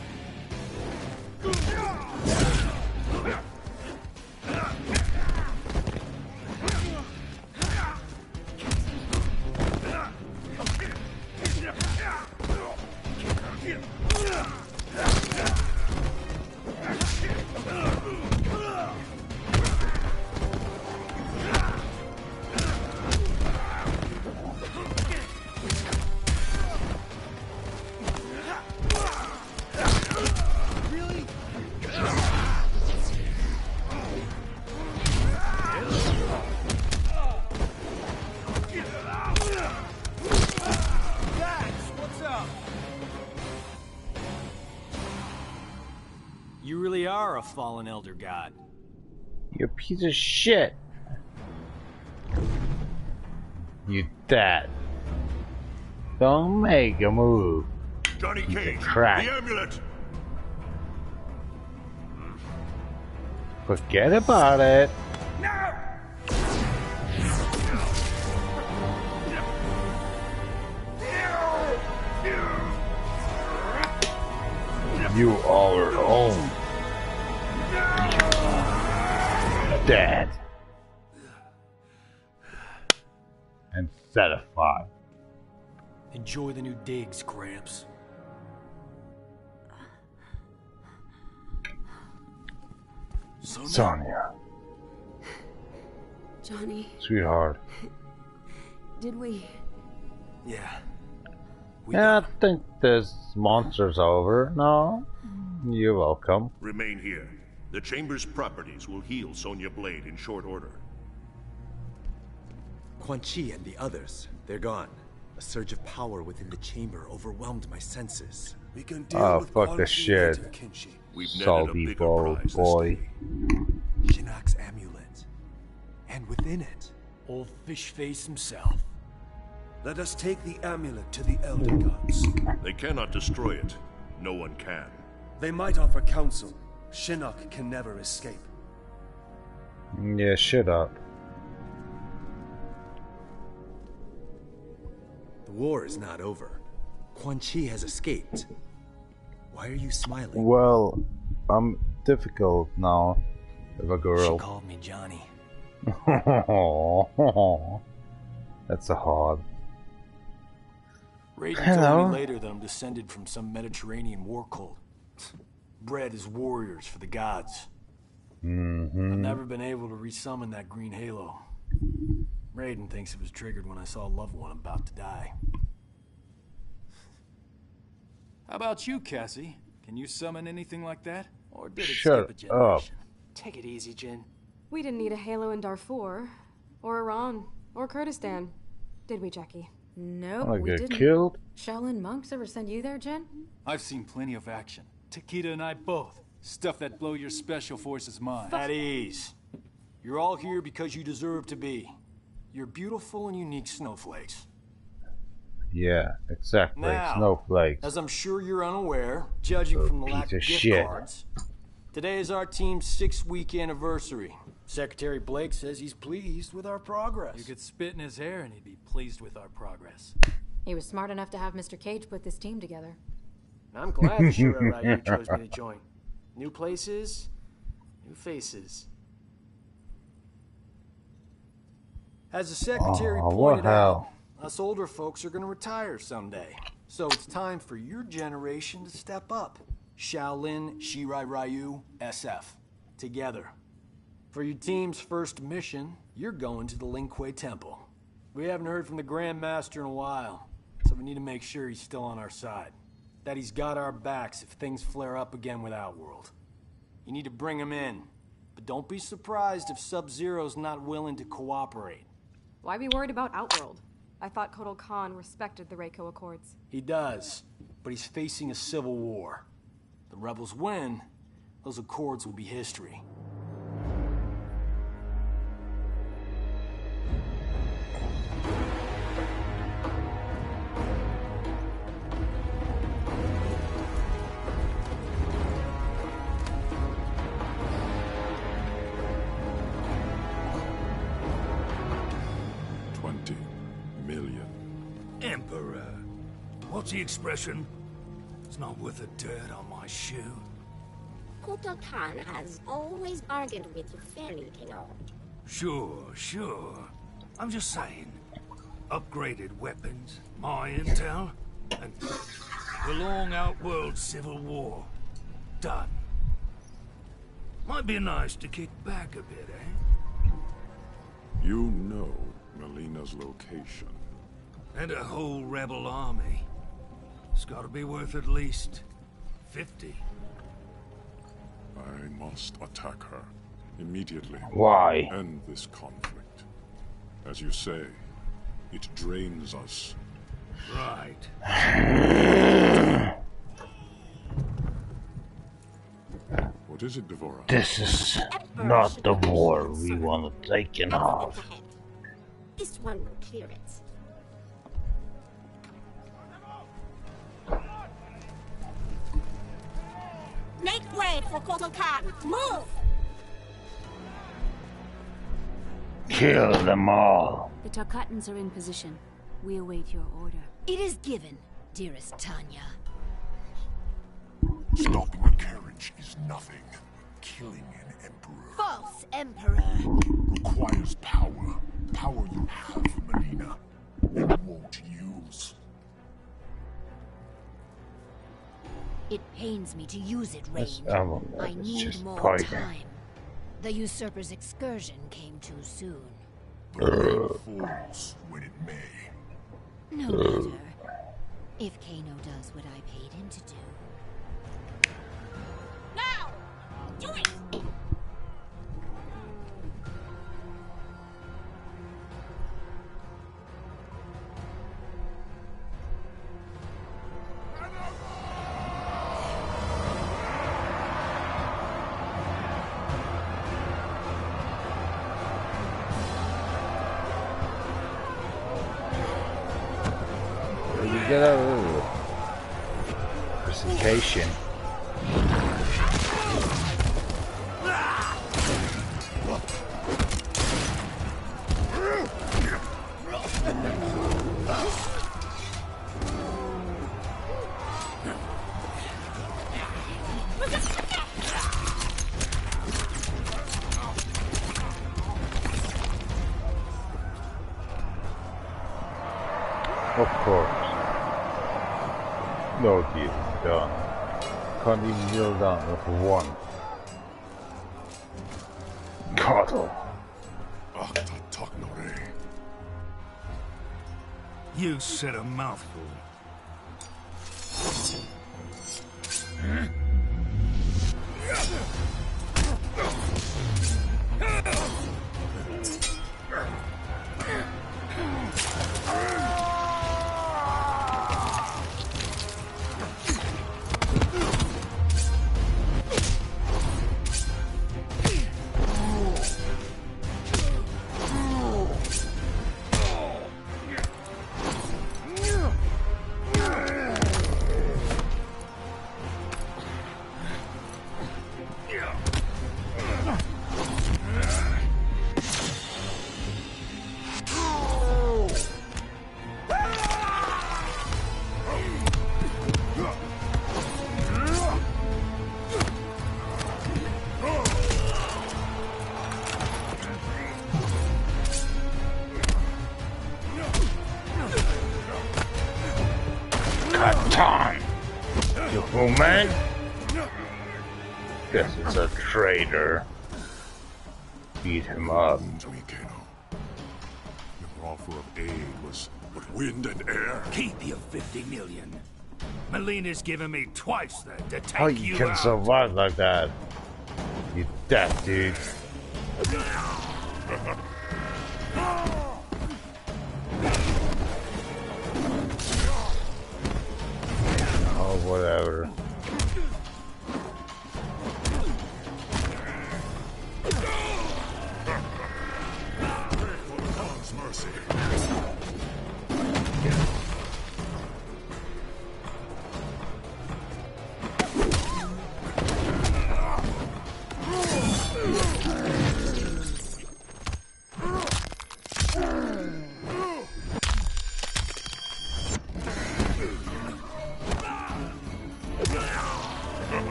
You really are a fallen elder god. You piece of shit. You dead. Don't make a move. Johnny Cage, crack. the amulet. Forget about it. No! You are home. Dead. And set afire. Enjoy the new digs, Gramps. Sonya. Johnny. Sweetheart. Did we? Yeah. I think this monster's over. No? You're welcome. Remain here. The Chamber's properties will heal Sonya Blade in short order. Quan Chi and the others, they're gone. A surge of power within the chamber overwhelmed my senses. We can deal with fuck this shit. We've Salty boy. Shinnok's amulet. And within it, old fish face himself. Let us take the amulet to the Elder Gods. They cannot destroy it. No one can. They might offer counsel. Shinnok can never escape. Yeah, shut up. The war is not over. Quan Chi has escaped. Why are you smiling? Well, I'm difficult now with a girl. She called me Johnny. That's a hard. Raiden told me later that I'm descended from some Mediterranean war cult. Bred as warriors for the gods. I've never been able to resummon that green halo. Raiden thinks it was triggered when I saw a loved one about to die. How about you, Cassie? Can you summon anything like that? Or did it skip a generation? Take it easy, Jin. We didn't need a halo in Darfur, or Iran, or Kurdistan. Did we, Jackie? No, we didn't. Killed? Shaolin monks ever send you there, Jen? I've seen plenty of action. Takeda and I both. Stuff that blow your special forces mind. At ease. You're all here because you deserve to be. You're beautiful and unique snowflakes. Yeah, exactly. Now, Snowflakes. As I'm sure you're unaware, judging from the lack of gift cards, today is our team's 6-week anniversary. Secretary Blake says he's pleased with our progress. You could spit in his hair and he'd be pleased with our progress. He was smart enough to have Mr. Cage put this team together. I'm glad the Shira chose me to join. New places, new faces. As the secretary pointed out, us older folks are going to retire someday. So it's time for your generation to step up. Shaolin, Shirai Ryu, SF. Together. For your team's first mission, you're going to the Lin Kuei Temple. We haven't heard from the Grand Master in a while, so we need to make sure he's still on our side. That he's got our backs if things flare up again with Outworld. You need to bring him in, but don't be surprised if Sub-Zero's not willing to cooperate. Why be worried about Outworld? I thought Kotal Khan respected the Reiko Accords. He does, but he's facing a civil war. The rebels win, those accords will be history. What's the expression? It's not worth the dirt on my shoe. Kotal Khan has always bargained with you fairly, King-O. Sure. I'm just saying. Upgraded weapons, my intel, and the long Outworld civil war. Done. Might be nice to kick back a bit, eh? You know Melina's location. And a whole rebel army. It's gotta be worth at least 50. I must attack her immediately. Why? End this conflict. As you say, it drains us. Right. What is it, Devora? This is not the war we want to take it off. This one will clear it. Make way for Kotal Khan. Move! Kill them all. The Tarkatans are in position. We await your order. It is given, dearest Tanya. Stopping the carriage is nothing. Killing an emperor. False emperor! Requires power. Power you have, Melina, and won't use. It pains me to use it, Rain. I need just more poison. time. The usurper's excursion came too soon. The rain falls when it may. No matter. If Kano does what I paid him to do. Now! Do it! Get out. Presentation. Of course. No deal done. Can't even kneel down for one. Kato. You said a mouthful. Man? Guess it's a traitor. Beat him up. Your offer of aid was but wind and air. Keep your 50 million. Melina's given me twice that to take How you you can out. survive like that? You dead, dude. Oh, whatever.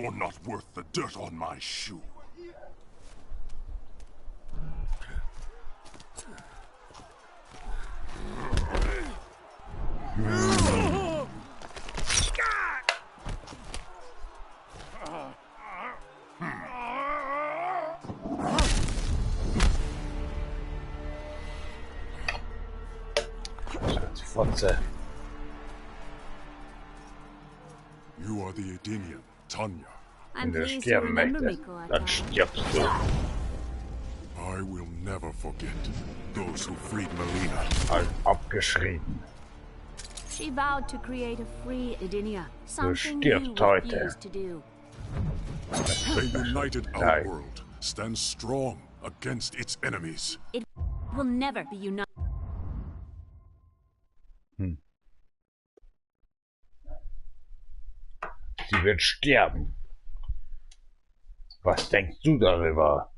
You're not worth the dirt on my shoe. Fotze. You are the Edenian, Tanya. I'm pleased you remember me, Cortez. I will never forget those who freed Melina. Abgeschrieben. She vowed to create a free Edenia, something you refused to do. A united outworld stands strong against its enemies. It will never be united. Sie wird sterben. Was denkst du darüber?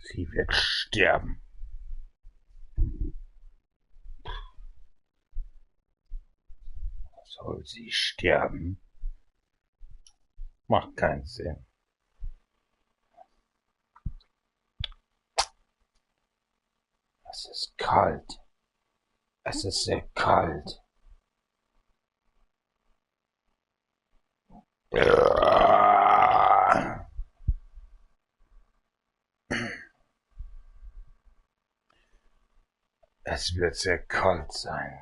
Sie wird sterben. Soll sie sterben? Macht keinen Sinn. Es ist kalt. Es ist sehr kalt. Es wird sehr kalt sein.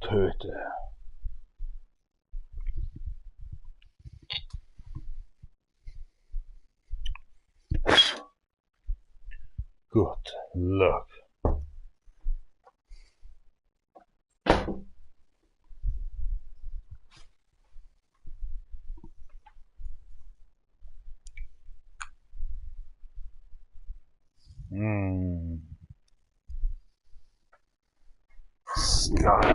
Töte. Good luck. Sky.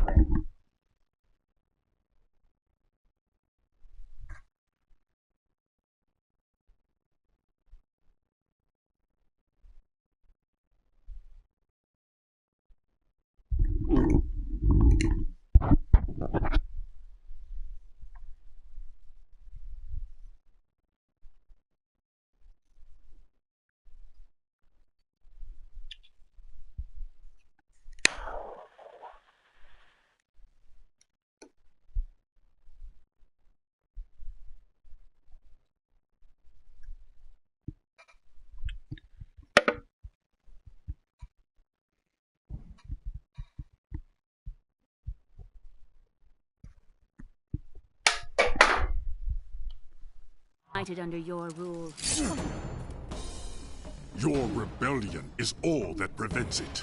Under your rule. Your rebellion is all that prevents it.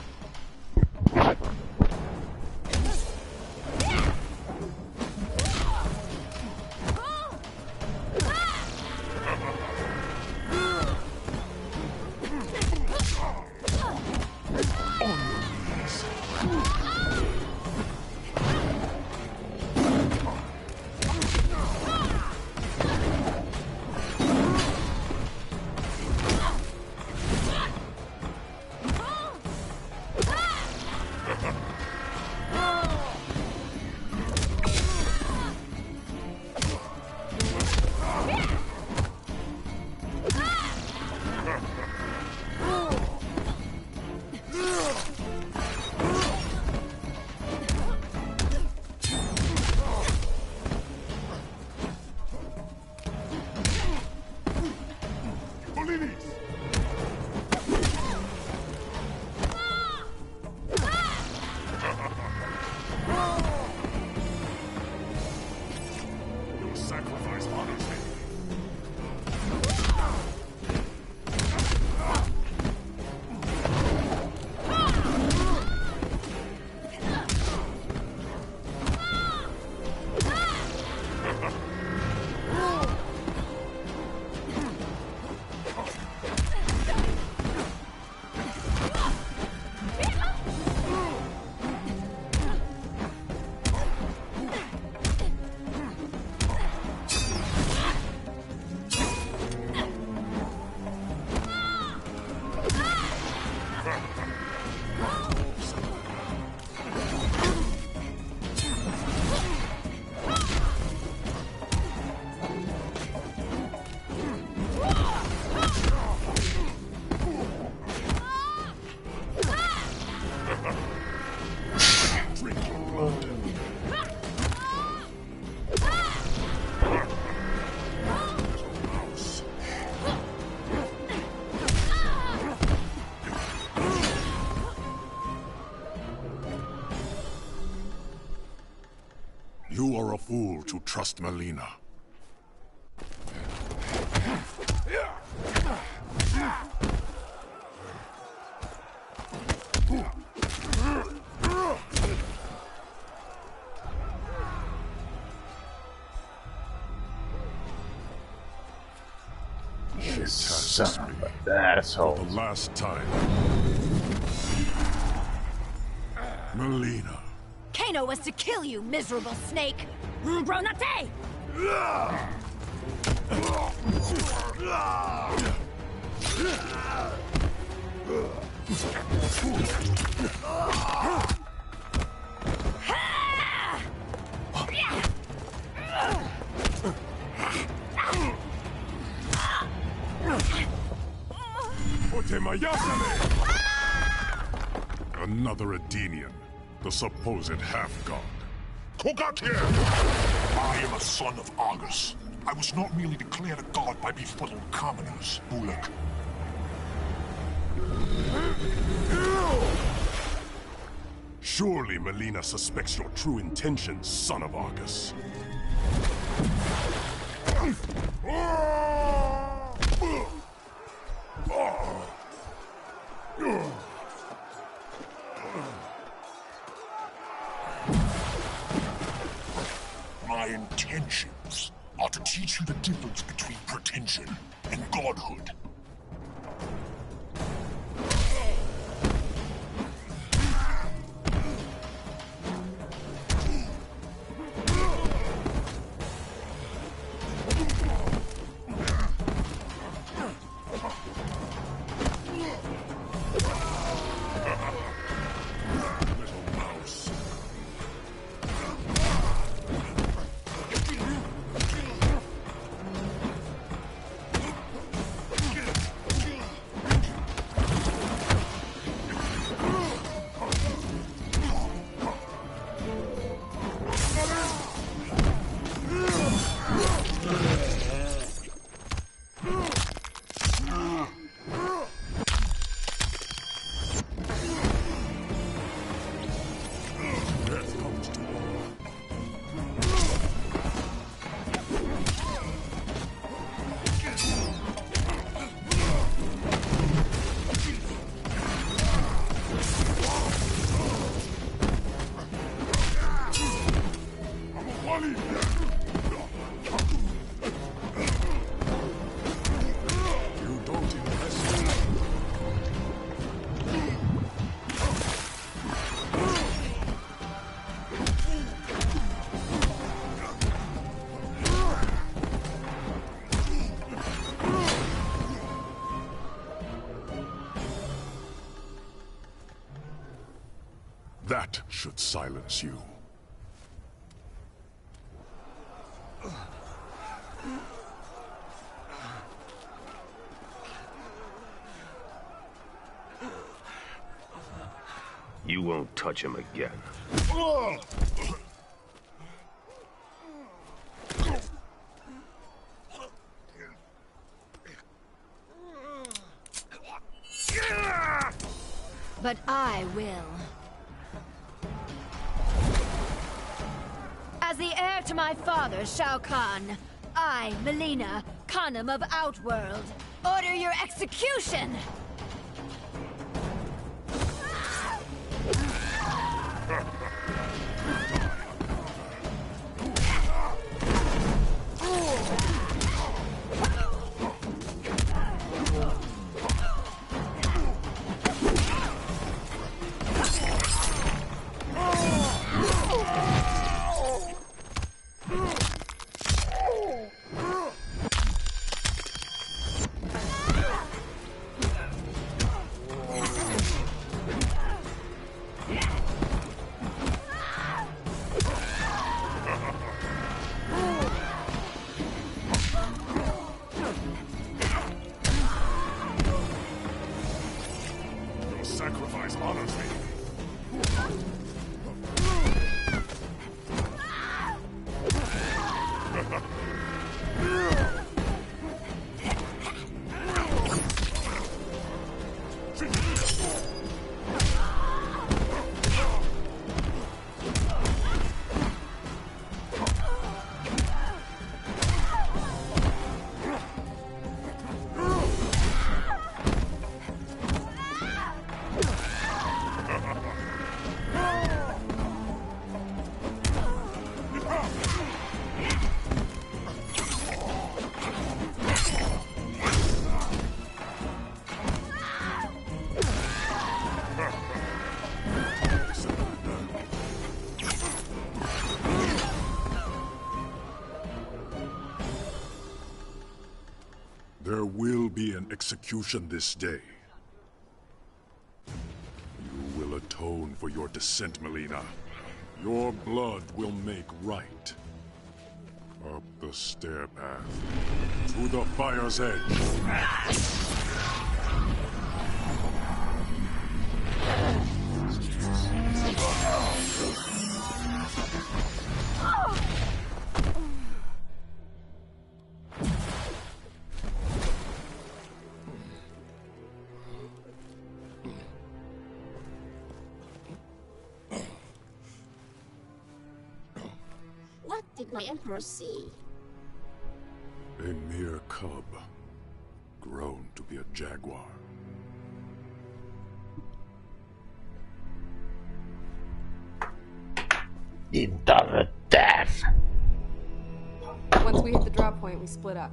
You are a fool to trust Melina. Son of an asshole. For the last time. Melina. Kano was to kill you, miserable snake! Gronate! Another Edenian, the supposed half-god. Kogak here! I am a son of Argus. I was not merely declared a god by befuddled commoners, Bulak. Surely Melina suspects your true intentions, son of Argus. My intentions are to teach you the difference between pretension and godhood. That should silence you. You won't touch him again. But I will. As the heir to my father, Shao Kahn, I, Melina, Khanum of Outworld, order your execution! an execution this day. You will atone for your descent, Melina. Your blood will make right. Up the stair path, to the fire's edge. What did my Emperor see? A mere cub, grown to be a jaguar. Into the death. Once we hit the drop point, we split up.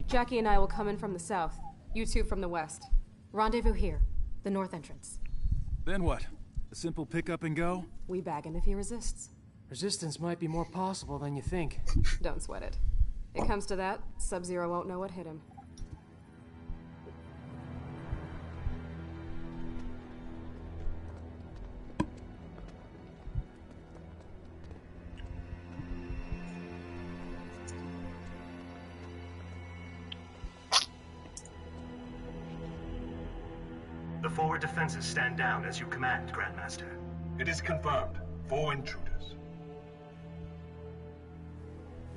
Jackie and I will come in from the south. You two from the west. Rendezvous here, the north entrance. Then what? A simple pick up and go? We bag him if he resists. Resistance might be more possible than you think. Don't sweat it. It comes to that, Sub-Zero won't know what hit him. The forward defenses stand down as you command, Grandmaster. It is confirmed. 4 intruders.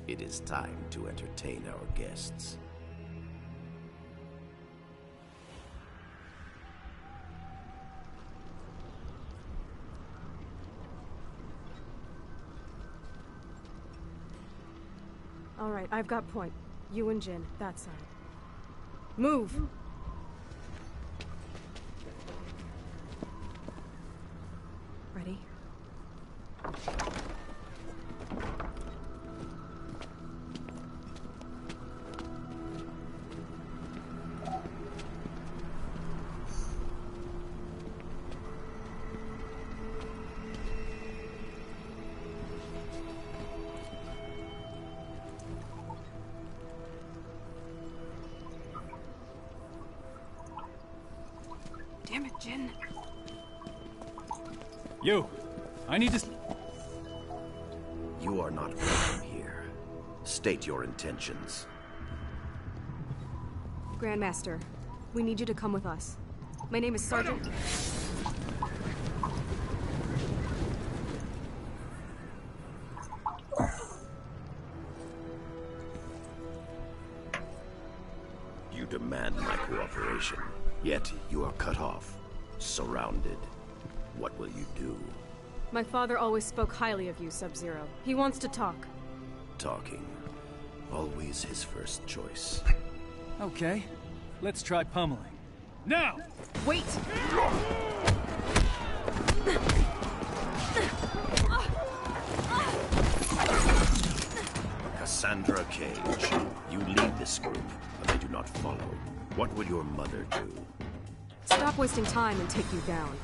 It is time to entertain our guests. All right, I've got point. You and Jin, that side. Move! Ready? Damn it, Jin. You! I need to... You are not welcome here. State your intentions. Grandmaster, we need you to come with us. My name is Sergeant... You demand my cooperation, yet you are cut off, surrounded. What will you do? My father always spoke highly of you, Sub-Zero. He wants to talk. Talking. Always his first choice. Okay, let's try pummeling. Now! Wait! Cassandra Cage, you lead this group, but I do not follow. What will your mother do? Stop wasting time and take you down.